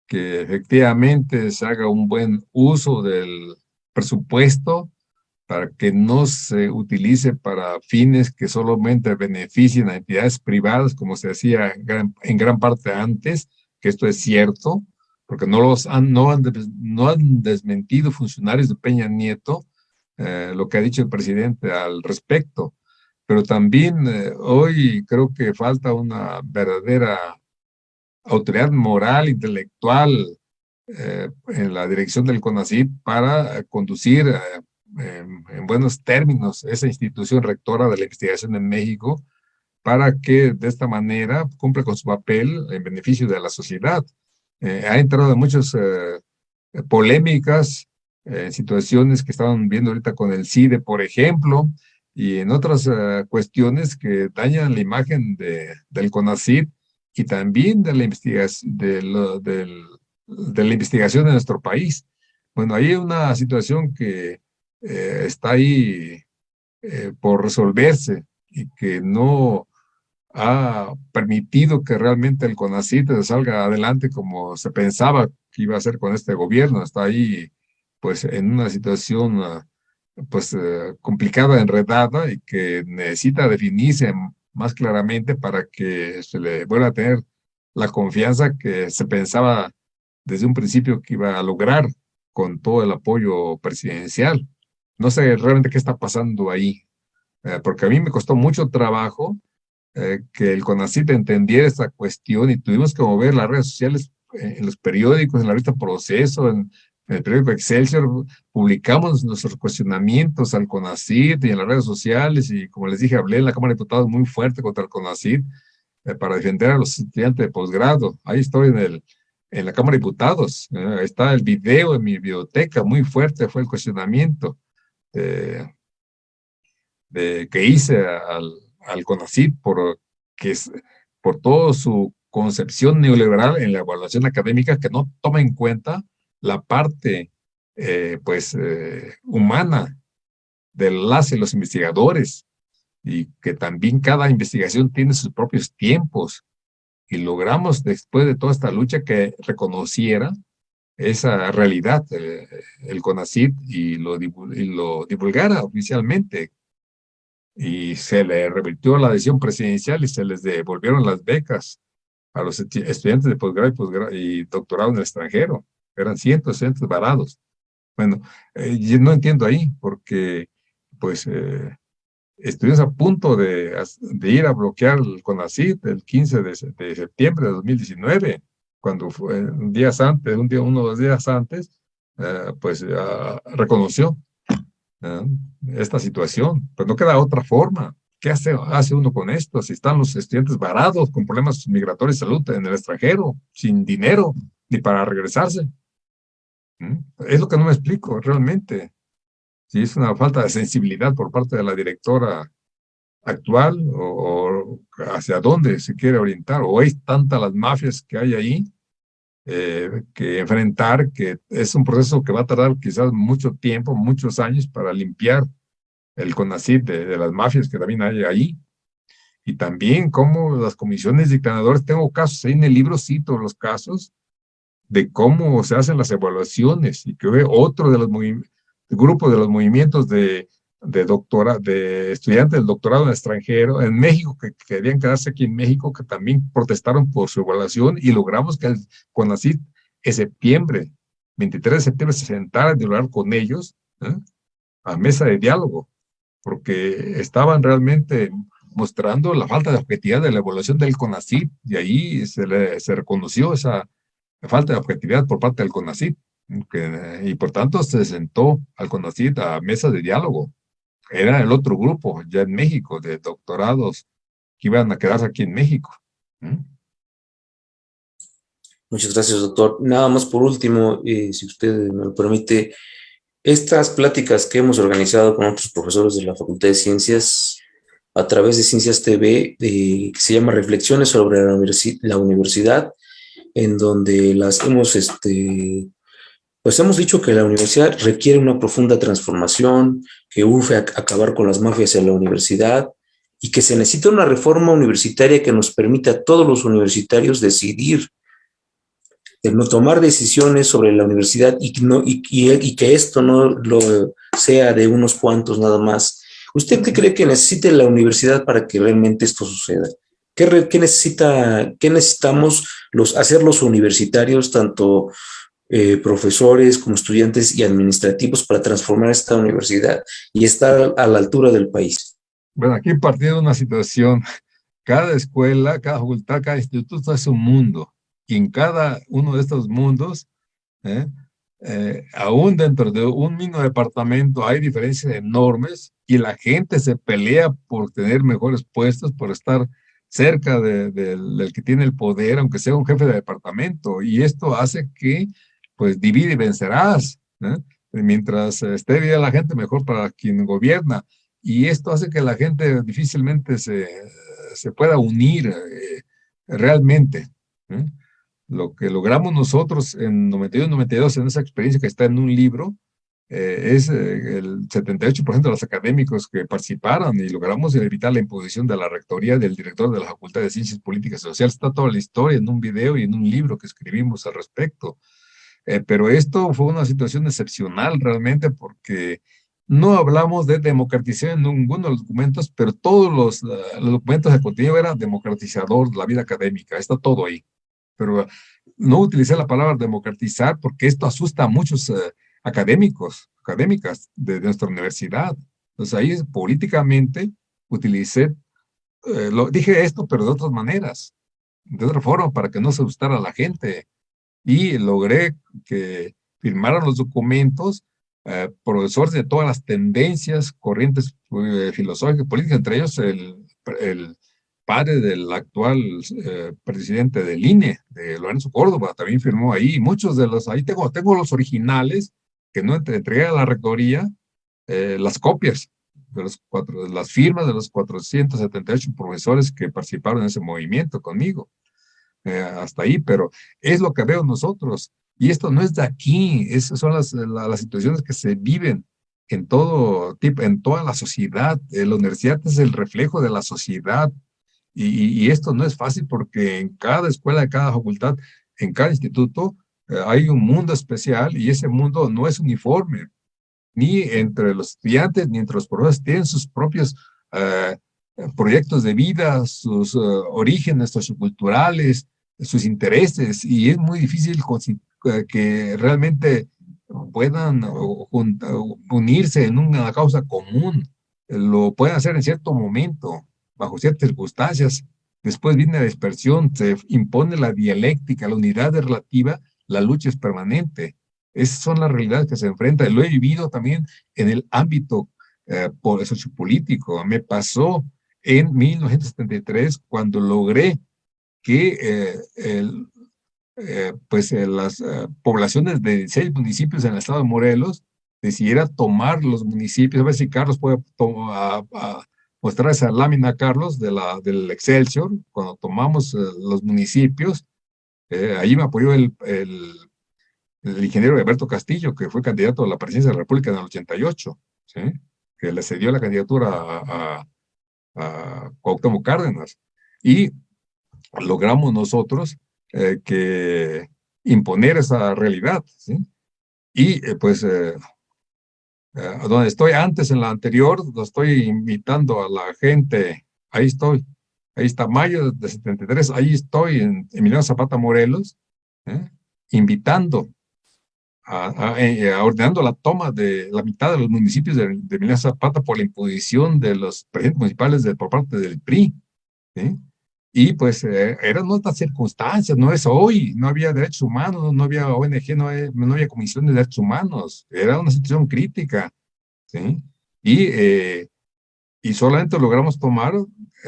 que efectivamente se haga un buen uso del presupuesto para que no se utilice para fines que solamente beneficien a entidades privadas, como se hacía en gran parte antes, que esto es cierto, porque no han desmentido funcionarios de Peña Nieto lo que ha dicho el presidente al respecto. Pero también hoy creo que falta una verdadera autoridad moral, intelectual, en la dirección del CONACYT para conducir en buenos términos esa institución rectora de la investigación en México, para que de esta manera cumpla con su papel en beneficio de la sociedad. Ha entrado en muchas polémicas, situaciones que estaban viendo ahorita con el CIDE, por ejemplo, y en otras cuestiones que dañan la imagen del CONACYT y también de la investigación de la investigación en nuestro país. Bueno, hay una situación que está ahí por resolverse y que no ha permitido que realmente el CONACYT salga adelante como se pensaba que iba a ser con este gobierno. Está ahí pues en una situación pues complicada, enredada y que necesita definirse más claramente para que se le vuelva a tener la confianza que se pensaba desde un principio que iba a lograr con todo el apoyo presidencial. No sé realmente qué está pasando ahí, porque a mí me costó mucho trabajo que el CONACYT entendiera esta cuestión y tuvimos que mover las redes sociales en los periódicos, en la revista Proceso, en el periódico Excelsior, publicamos nuestros cuestionamientos al CONACYT y en las redes sociales y como les dije, hablé en la Cámara de Diputados muy fuerte contra el CONACYT para defender a los estudiantes de posgrado. Ahí estoy en la Cámara de Diputados, está el video en mi biblioteca, muy fuerte fue el cuestionamiento que hice al CONACYT por toda su concepción neoliberal en la evaluación académica que no toma en cuenta la parte humana de los investigadores y que también cada investigación tiene sus propios tiempos y logramos después de toda esta lucha que reconociera esa realidad el CONACYT y lo divulgara oficialmente y se le revirtió la decisión presidencial y se les devolvieron las becas a los estudiantes de posgrado y doctorado en el extranjero. Eran cientos de estudiantes varados. Bueno, yo no entiendo ahí porque pues estuvimos a punto de ir a bloquear el CONACYT el 15 de septiembre de 2019, cuando fue uno o dos días antes, reconoció ¿eh? Esta situación. Pues no queda otra forma. ¿Qué hace uno con esto? Si están los estudiantes varados con problemas migratorios de salud en el extranjero, sin dinero, ni para regresarse. Es lo que no me explico realmente. Si es una falta de sensibilidad por parte de la directora actual o hacia dónde se quiere orientar, o es tantas las mafias que hay ahí que enfrentar, que es un proceso que va a tardar quizás mucho tiempo, muchos años para limpiar el CONACYT de las mafias que también hay ahí. Y también cómo las comisiones dictadoras, tengo casos ahí en el libro, cito los casos de cómo se hacen las evaluaciones y que otro de los grupos de los movimientos de estudiantes del doctorado en extranjero en México que querían quedarse aquí en México, que también protestaron por su evaluación y logramos que el CONACYT en septiembre, 23 de septiembre, se sentara a dialogar con ellos a mesa de diálogo, porque estaban realmente mostrando la falta de objetividad de la evaluación del CONACYT y ahí se reconoció esa falta de objetividad por parte del CONACYT, y por tanto se sentó al CONACYT a mesa de diálogo. Era el otro grupo ya en México de doctorados que iban a quedarse aquí en México. Muchas gracias, doctor. Nada más por último, si usted me lo permite, estas pláticas que hemos organizado con otros profesores de la Facultad de Ciencias a través de Ciencias TV, que se llama Reflexiones sobre la universidad, en donde las hemos, pues hemos dicho que la universidad requiere una profunda transformación, que urge acabar con las mafias en la universidad y que se necesita una reforma universitaria que nos permita a todos los universitarios decidir, de no tomar decisiones sobre la universidad y que esto no lo sea de unos cuantos nada más. ¿Usted qué cree que necesite la universidad para que realmente esto suceda? ¿Qué necesitamos hacer los universitarios, tanto profesores como estudiantes y administrativos, para transformar esta universidad y estar a la altura del país? Bueno, aquí partiendo de una situación, cada escuela, cada facultad, cada instituto es un mundo. Y en cada uno de estos mundos, aún dentro de un mismo departamento hay diferencias enormes y la gente se pelea por tener mejores puestos, por estar cerca del que tiene el poder, aunque sea un jefe de departamento. Y esto hace que, pues, divide y vencerás. Mientras esté bien la gente, mejor para quien gobierna. Y esto hace que la gente difícilmente se pueda unir realmente. Lo que logramos nosotros en 91-92, en esa experiencia que está en un libro, es el 78% de los académicos que participaron y logramos evitar la imposición de la rectoría del director de la Facultad de Ciencias Políticas y Sociales. Está toda la historia en un video y en un libro que escribimos al respecto. Pero esto fue una situación excepcional realmente porque no hablamos de democratización en ninguno de los documentos, pero todos los documentos de contenido era democratizador de la vida académica, está todo ahí. Pero no utilicé la palabra democratizar porque esto asusta a muchos académicas de nuestra universidad. Entonces ahí políticamente utilicé, dije esto, pero de otras maneras, de otra forma, para que no se asustara a la gente. Y logré que firmaran los documentos profesores de todas las tendencias, corrientes filosóficas, políticas, entre ellos el padre del actual presidente del INE, de Lorenzo Córdoba, también firmó ahí. Muchos de los, ahí tengo los originales, que no entregué a la rectoría, las copias de las firmas de los 478 profesores que participaron en ese movimiento conmigo. Hasta ahí, pero es lo que veo nosotros. Y esto no es de aquí, esas son las situaciones que se viven en todo tipo, en toda la sociedad. La universidad es el reflejo de la sociedad. Y esto no es fácil porque en cada escuela, en cada facultad, en cada instituto, hay un mundo especial y ese mundo no es uniforme, ni entre los estudiantes, ni entre los profesores. Tienen sus propios proyectos de vida, sus orígenes socioculturales, sus intereses, y es muy difícil que realmente puedan unirse en una causa común. Lo pueden hacer en cierto momento, bajo ciertas circunstancias. Después viene la dispersión, se impone la dialéctica, la unidad es relativa, la lucha es permanente. Esas son las realidades que se enfrentan. Lo he vivido también en el ámbito sociopolítico. Me pasó en 1973 cuando logré que las poblaciones de 16 municipios en el estado de Morelos decidiera tomar los municipios. A ver si Carlos puede mostrar esa lámina a Carlos del Excelsior, cuando tomamos los municipios. Allí me apoyó el ingeniero Alberto Castillo, que fue candidato a la presidencia de la República en el 88, ¿sí? Que le cedió la candidatura a Cuauhtémoc Cárdenas. Y logramos nosotros que imponer esa realidad, ¿sí? Y donde estoy antes, en la anterior, lo estoy invitando a la gente. Ahí estoy. Ahí está, mayo de 73. Ahí estoy en Emiliano Zapata, Morelos, invitando, ordenando la toma de la mitad de los municipios de Emiliano Zapata por la imposición de los presidentes municipales por parte del PRI. ¿Sí? Y pues eran otras circunstancias, no es hoy, no había derechos humanos, no había ONG, no había comisión de derechos humanos, era una situación crítica, ¿sí? Y solamente logramos tomar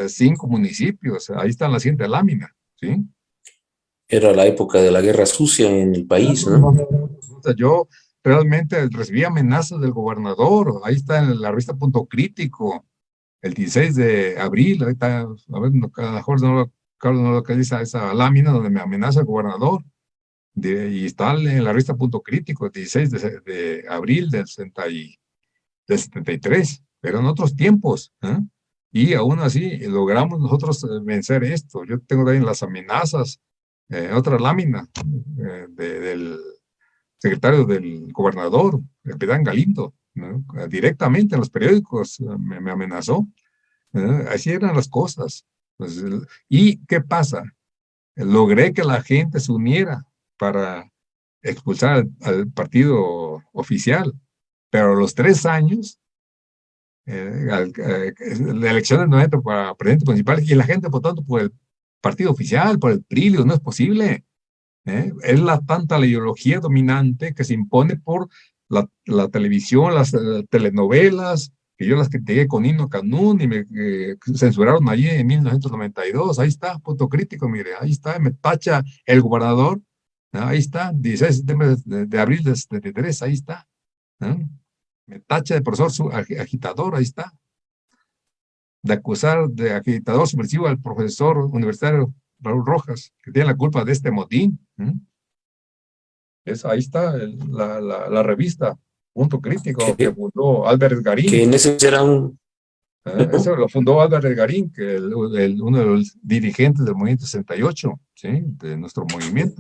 5 municipios, ahí está en la siguiente lámina, ¿sí? Era la época de la guerra sucia en el país, ¿no? Yo realmente recibí amenazas del gobernador, ahí está en la revista Punto Crítico, el 16 de abril, ahorita, a ver, Carlos no localiza esa lámina donde me amenaza el gobernador, y está en la revista Punto Crítico, el 16 de abril del 73, pero en otros tiempos, y aún así logramos nosotros vencer esto. Yo tengo también las amenazas, otra lámina del secretario del gobernador, el Pedán Galindo, ¿no? Directamente en los periódicos me amenazó. Así eran las cosas. Pues, ¿y qué pasa? Logré que la gente se uniera para expulsar al partido oficial, pero a los 3 años, la elección del 90 para presidente municipal y la gente votando por el partido oficial, por el PRI, no es posible. Es tanta la ideología dominante que se impone por la televisión, las telenovelas, que yo las critiqué con Himno Canún y me censuraron allí en 1992. Ahí está, Punto Crítico, mire, ahí está, me tacha el gobernador, ahí está, 16 de septiembre de abril de 73, ahí está. Me tacha de profesor agitador, ahí está. De acusar de agitador subversivo al profesor universitario Raúl Rojas, que tiene la culpa de este motín. Ahí está la revista Punto Crítico que fundó Albert Garín. Que en ese era un... Eso lo fundó Albert Garín, que uno de los dirigentes del movimiento 68, ¿sí? De nuestro movimiento.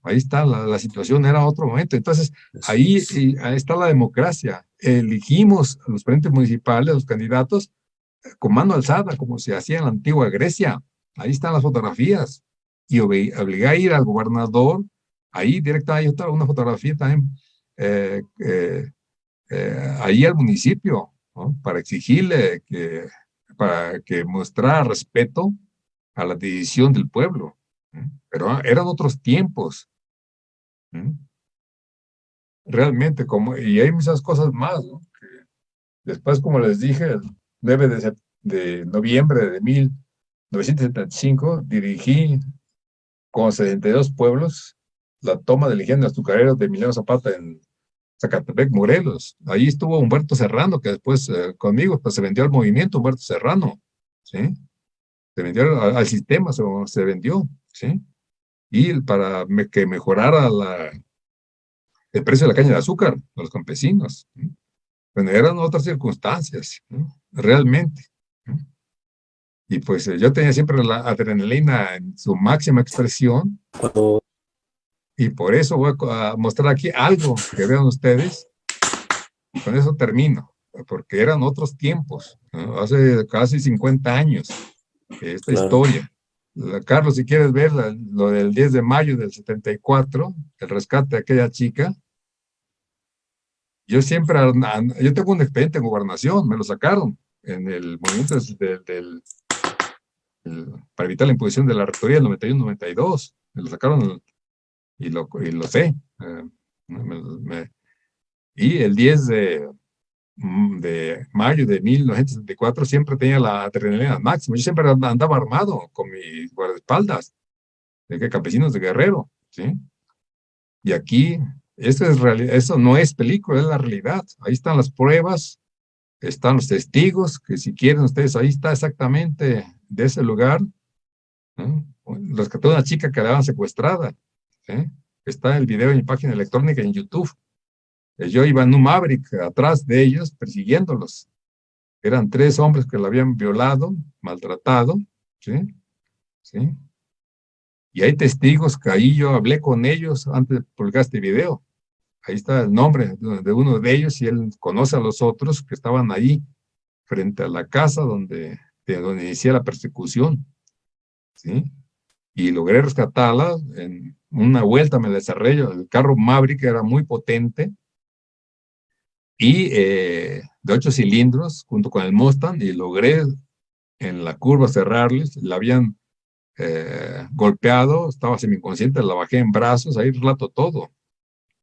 Ahí está, la situación era otro momento. Entonces, ahí está la democracia. Elegimos a los presidentes municipales, a los candidatos, con mano alzada, como se hacía en la antigua Grecia. Ahí están las fotografías. Y obligué a ir al gobernador. Ahí directamente hay una fotografía también ahí al municipio, ¿no? Para exigirle para que mostrara respeto a la decisión del pueblo. Pero eran otros tiempos. Realmente, y hay muchas cosas más, ¿no? Que después, como les dije, el 9 de noviembre de 1975, dirigí con 72 pueblos la toma del ingenio azucarero de Emiliano Zapata en Zacatepec, Morelos. Ahí estuvo Humberto Serrano, que después conmigo pues, se vendió al movimiento Humberto Serrano, ¿sí? Se vendió al sistema, se vendió, ¿sí? Y para que mejorara el precio de la caña de azúcar a los campesinos. Bueno, eran otras circunstancias, ¿no? Realmente. Y pues yo tenía siempre la adrenalina en su máxima expresión. Y por eso voy a mostrar aquí algo que vean ustedes. Y con eso termino, porque eran otros tiempos, ¿no? Hace casi 50 años esta historia. Carlos, si quieres ver lo del 10 de mayo del 74, el rescate de aquella chica, yo tengo un expediente en gobernación, me lo sacaron en el movimiento para evitar la imposición de la rectoría del 91-92, me lo sacaron y lo sé, Y el 10 de mayo de 1974 siempre tenía la adrenalina al máximo. Yo siempre andaba armado con mis guardaespaldas, de que campesinos de Guerrero, ¿sí? Y aquí, eso no es película, es la realidad. Ahí están las pruebas, están los testigos, que si quieren ustedes, ahí está exactamente de ese lugar, ¿no? Rescató a una chica que la habían secuestrada, ¿sí? Está el video en mi página electrónica en YouTube. Yo iba en un Maverick atrás de ellos, persiguiéndolos. Eran 3 hombres que la habían violado, maltratado, ¿sí? ¿Sí? Y hay testigos que ahí yo hablé con ellos antes de publicar este video. Ahí está el nombre de uno de ellos y él conoce a los otros que estaban ahí, frente a la casa donde inicié la persecución, ¿sí? Y logré rescatarla. En una vuelta me desarrollo. El carro Maverick era muy potente y de 8 cilindros junto con el Mustang, y logré en la curva cerrarles. La habían golpeado, estaba semiconsciente, la bajé en brazos, ahí relato todo.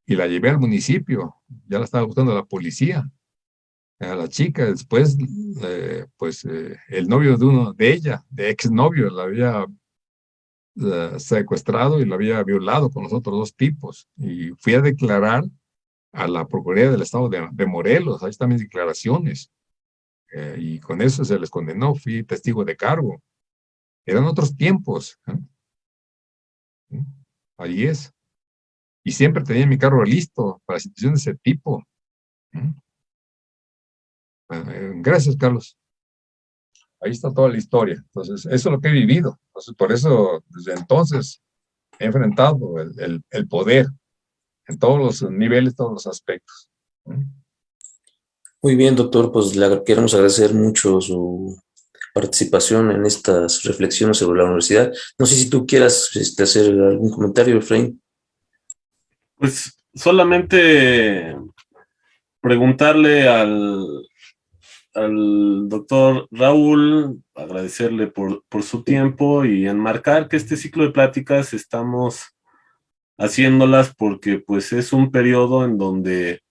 Y la llevé al municipio, ya la estaba buscando la policía. A la chica, después, el novio de uno de ella, de exnovio, la había secuestrado y la había violado con los otros 2 tipos. Y fui a declarar a la Procuraduría del Estado de Morelos, ahí están mis declaraciones. Y con eso se les condenó, fui testigo de cargo. Eran otros tiempos, ¿eh? Ahí es. Y siempre tenía mi carro listo para situaciones de ese tipo. Gracias, Carlos. Ahí está toda la historia. Entonces, eso es lo que he vivido. Entonces, por eso, desde entonces, he enfrentado el poder en todos los niveles, todos los aspectos. Muy bien, doctor, pues le queremos agradecer mucho su participación en estas reflexiones sobre la universidad. No sé si tú quieras hacer algún comentario, Efraín. Pues solamente preguntarle al doctor Raúl, agradecerle por su tiempo y enmarcar que este ciclo de pláticas estamos haciéndolas porque pues es un periodo en donde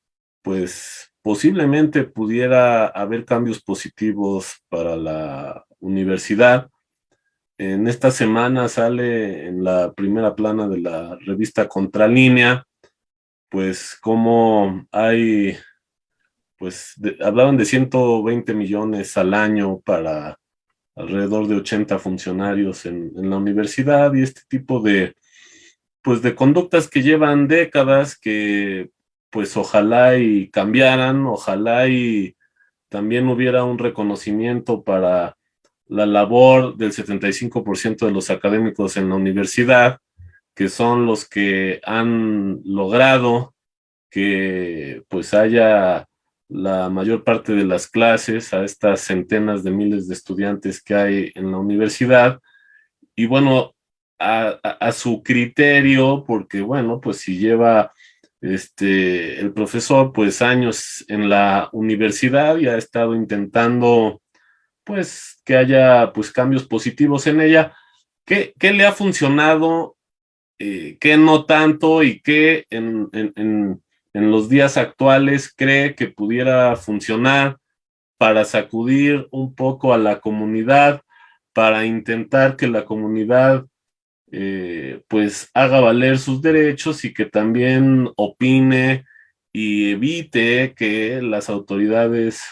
pues posiblemente pudiera haber cambios positivos para la universidad. En esta semana sale en la primera plana de la revista Contralínea, pues como hay, pues hablaban de 120 millones al año para alrededor de 80 funcionarios en la universidad, y este tipo pues de conductas que llevan décadas que pues ojalá y cambiaran, ojalá y también hubiera un reconocimiento para la labor del 75% de los académicos en la universidad, que son los que han logrado que pues haya la mayor parte de las clases a estas centenas de miles de estudiantes que hay en la universidad. Y bueno, a su criterio, porque bueno, pues si lleva el profesor pues años en la universidad y ha estado intentando pues que haya pues cambios positivos en ella, ¿qué le ha funcionado? ¿Qué no tanto y qué en los días actuales cree que pudiera funcionar para sacudir un poco a la comunidad, para intentar que la comunidad pues haga valer sus derechos y que también opine y evite que las autoridades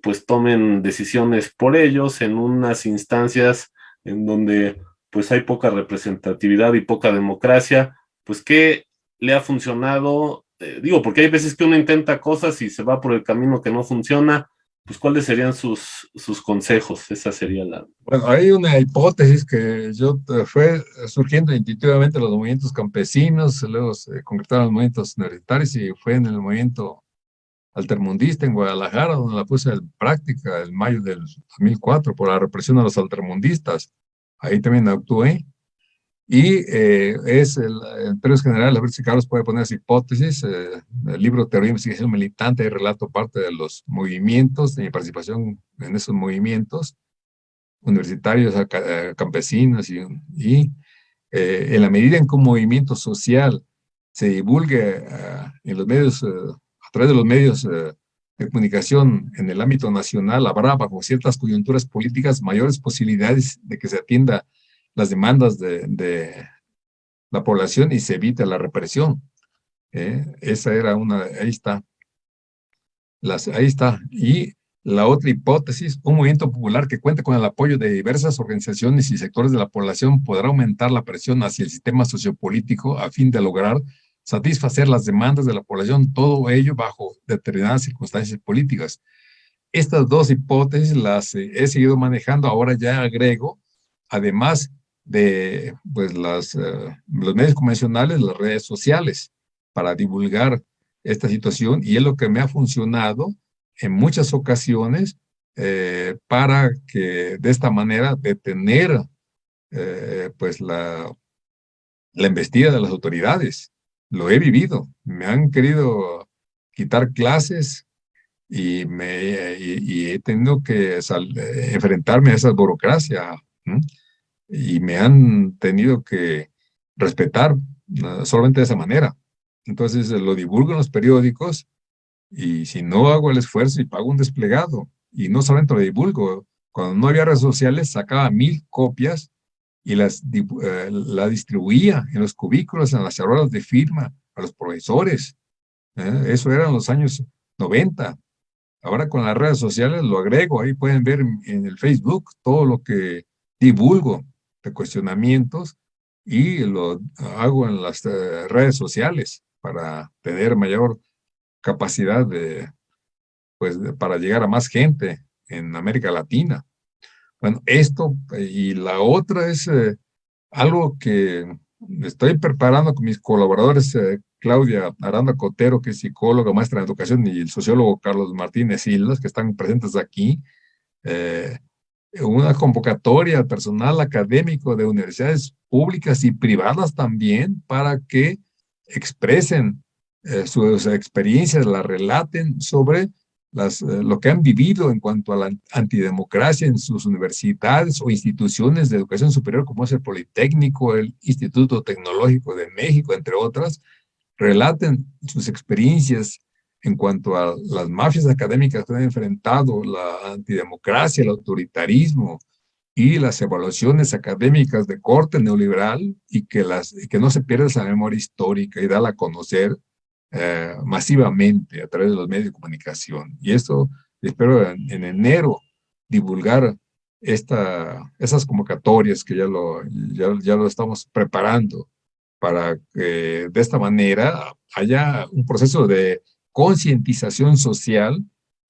pues tomen decisiones por ellos en unas instancias en donde pues hay poca representatividad y poca democracia? Pues ¿qué le ha funcionado? Digo, porque hay veces que uno intenta cosas y se va por el camino que no funciona. Pues ¿cuáles serían sus consejos? Esa sería la... Bueno, hay una hipótesis que fue surgiendo intuitivamente los movimientos campesinos, luego se concretaron los movimientos universitarios y fue en el movimiento altermundista en Guadalajara donde la puse en práctica en mayo del 2004 por la represión a los altermundistas. Ahí también actué. Y es en términos generales, a ver si Carlos puede poner esa hipótesis. El libro Teoría de Investigación Militante relato parte de los movimientos, de mi participación en esos movimientos universitarios, campesinos, y en la medida en que un movimiento social se divulgue en los medios, a través de los medios de comunicación en el ámbito nacional, habrá, bajo ciertas coyunturas políticas, mayores posibilidades de que se atienda las demandas de la población y se evite la represión. Esa era una, ahí está. Ahí está. Y la otra hipótesis, un movimiento popular que cuente con el apoyo de diversas organizaciones y sectores de la población podrá aumentar la presión hacia el sistema sociopolítico a fin de lograr satisfacer las demandas de la población, todo ello bajo determinadas circunstancias políticas. Estas dos hipótesis las he seguido manejando, ahora ya agrego, además de pues, los medios convencionales, las redes sociales, para divulgar esta situación, y es lo que me ha funcionado en muchas ocasiones para que de esta manera detener pues la embestida de las autoridades. Lo he vivido, me han querido quitar clases y he tenido que enfrentarme a esa burocracia, ¿no? Y me han tenido que respetar solamente de esa manera. Entonces lo divulgo en los periódicos y si no hago el esfuerzo y pago un desplegado, y no solamente lo divulgo, cuando no había redes sociales sacaba 1000 copias y la distribuía en los cubículos, en las charolas de firma, a los profesores. Eso era en los años 90. Ahora con las redes sociales lo agrego, ahí pueden ver en el Facebook todo lo que divulgo de cuestionamientos y lo hago en las redes sociales para tener mayor capacidad para llegar a más gente en América Latina. Bueno, esto y la otra es algo que estoy preparando con mis colaboradores, Claudia Aranda Cotero, que es psicóloga, maestra en educación, y el sociólogo Carlos Martínez Islas, que están presentes aquí, una convocatoria al personal académico de universidades públicas y privadas también para que expresen sus experiencias, las relaten sobre lo que han vivido en cuanto a la antidemocracia en sus universidades o instituciones de educación superior, como es el Politécnico, el Instituto Tecnológico de México, entre otras, relaten sus experiencias en cuanto a las mafias académicas que han enfrentado, la antidemocracia, el autoritarismo y las evaluaciones académicas de corte neoliberal, y que no se pierda esa memoria histórica y darla a conocer masivamente a través de los medios de comunicación. Y esto espero en enero divulgar esas convocatorias que ya lo estamos preparando para que de esta manera haya un proceso de concientización social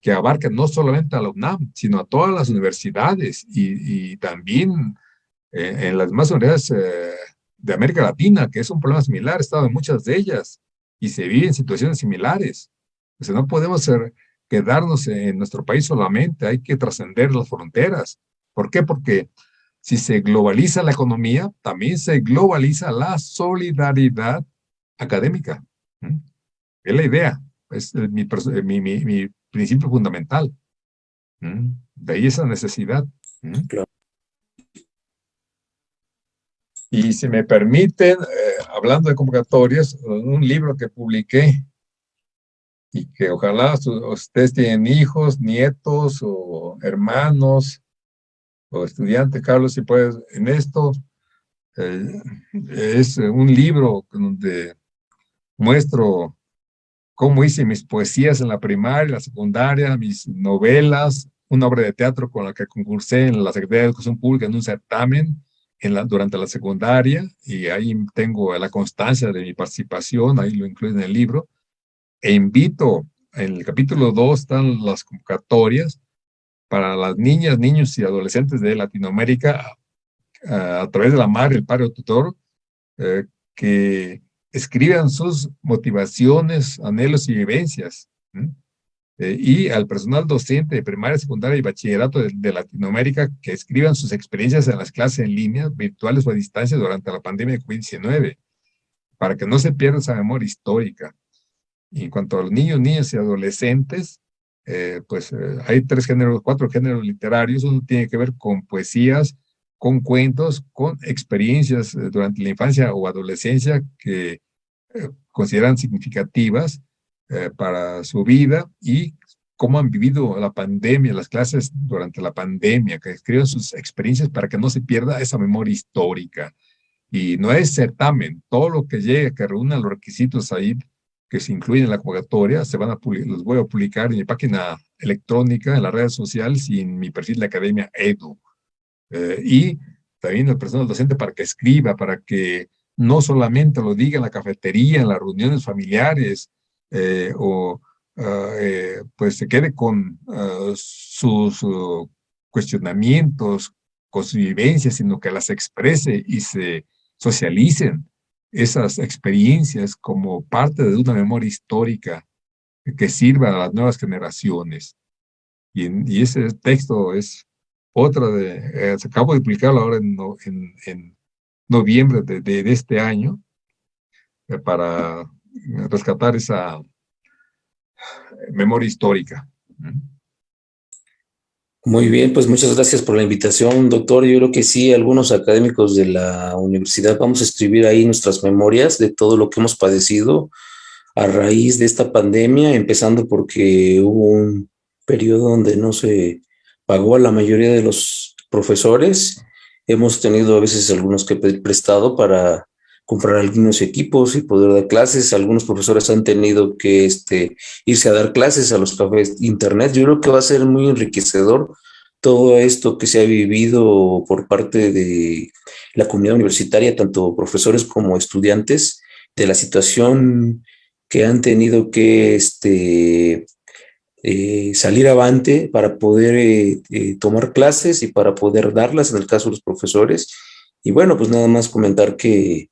que abarque no solamente a la UNAM, sino a todas las universidades y también en las demás universidades de América Latina, que es un problema similar. He estado en muchas de ellas y se viven situaciones similares. O sea, no podemos quedarnos en nuestro país solamente, hay que trascender las fronteras. ¿Por qué? Porque si se globaliza la economía, también se globaliza la solidaridad académica. Es la idea, es mi principio fundamental. De ahí esa necesidad. Claro. Y si me permiten, hablando de convocatorias, un libro que publiqué y que ojalá ustedes tienen hijos, nietos o hermanos o estudiantes, Carlos, si puedes, en esto, es un libro donde muestro cómo hice mis poesías en la primaria, la secundaria, mis novelas, una obra de teatro con la que concursé en la Secretaría de Educación Pública en un certamen durante la secundaria, y ahí tengo la constancia de mi participación, ahí lo incluyo en el libro, e invito, en el capítulo 2 están las convocatorias para las niñas, niños y adolescentes de Latinoamérica a través de la madre, el padre o tutor, que escriban sus motivaciones, anhelos y vivencias. Y al personal docente de primaria, secundaria y bachillerato de Latinoamérica que escriban sus experiencias en las clases en línea, virtuales o a distancia durante la pandemia de COVID-19, para que no se pierda esa memoria histórica. Y en cuanto a los niños, niñas y adolescentes, hay 4 géneros literarios. Uno tiene que ver con poesías, con cuentos, con experiencias durante la infancia o adolescencia que consideran significativas para su vida y cómo han vivido la pandemia, las clases durante la pandemia, que escriben sus experiencias para que no se pierda esa memoria histórica. Y no es certamen, todo lo que llegue, que reúna los requisitos ahí que se incluyen en la convocatoria, los voy a publicar en mi página electrónica, en las redes sociales y en mi perfil de Academia Edu. Y también el personal docente para que escriba, para que no solamente lo diga en la cafetería, en las reuniones familiares, pues se quede con sus cuestionamientos, con sus vivencias, sino que las exprese y se socialicen esas experiencias como parte de una memoria histórica que sirva a las nuevas generaciones. Y ese texto es otra se acabo de publicarlo ahora en noviembre de este año para rescatar esa memoria histórica. Muy bien, pues muchas gracias por la invitación, doctor. Yo creo que sí, algunos académicos de la universidad vamos a escribir ahí nuestras memorias de todo lo que hemos padecido a raíz de esta pandemia, empezando porque hubo un periodo donde no se pagó a la mayoría de los profesores. Hemos tenido a veces algunos que pedir prestado para comprar algunos equipos y poder dar clases. Algunos profesores han tenido que irse a dar clases a los cafés de internet. Yo creo que va a ser muy enriquecedor todo esto que se ha vivido por parte de la comunidad universitaria, tanto profesores como estudiantes, de la situación que han tenido que salir avante para poder tomar clases y para poder darlas en el caso de los profesores. Y bueno, pues nada más comentar que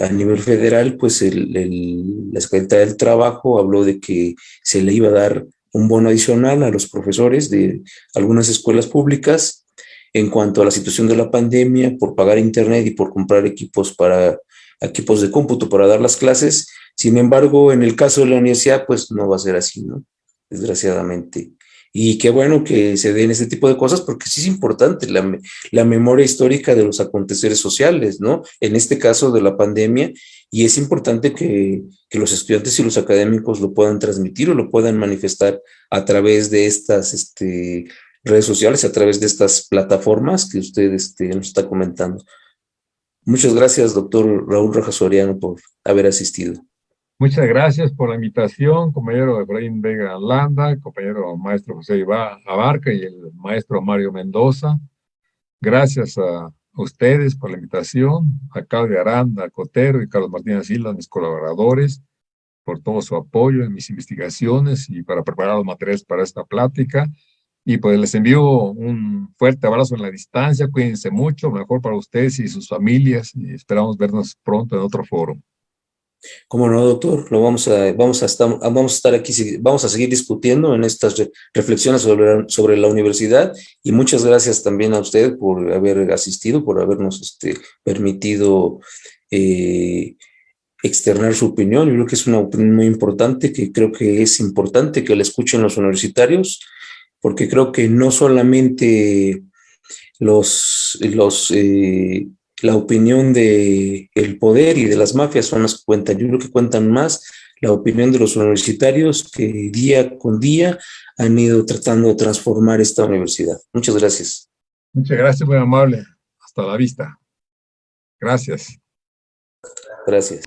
a nivel federal, pues la Secretaría del Trabajo habló de que se le iba a dar un bono adicional a los profesores de algunas escuelas públicas en cuanto a la situación de la pandemia por pagar internet y por comprar equipos de cómputo para dar las clases. Sin embargo, en el caso de la universidad, pues no va a ser así, ¿no? Desgraciadamente. Y qué bueno que se den este tipo de cosas, porque sí es importante la memoria histórica de los aconteceres sociales, ¿no? En este caso de la pandemia, y es importante que los estudiantes y los académicos lo puedan transmitir o lo puedan manifestar a través de estas redes sociales, a través de estas plataformas que usted nos está comentando. Muchas gracias, doctor Raúl Rojas Soriano, por haber asistido. Muchas gracias por la invitación, compañero Efraín Vega Landa, compañero maestro José Abarca y el maestro Mario Mendoza. Gracias a ustedes por la invitación, a Claudia Aranda Cotero y Carlos Martínez Silva, mis colaboradores, por todo su apoyo en mis investigaciones y para preparar los materiales para esta plática. Y pues les envío un fuerte abrazo en la distancia, cuídense mucho, mejor para ustedes y sus familias, y esperamos vernos pronto en otro foro. Cómo no, doctor, vamos a estar aquí, vamos a seguir discutiendo en estas reflexiones sobre la universidad, y muchas gracias también a usted por haber asistido, por habernos permitido externar su opinión. Yo creo que es una opinión muy importante, que creo que es importante que la escuchen los universitarios, porque creo que no solamente la opinión del poder y de las mafias son las que cuentan. Yo creo que cuentan más la opinión de los universitarios que día con día han ido tratando de transformar esta universidad. Muchas gracias. Muchas gracias, muy amable. Hasta la vista. Gracias. Gracias.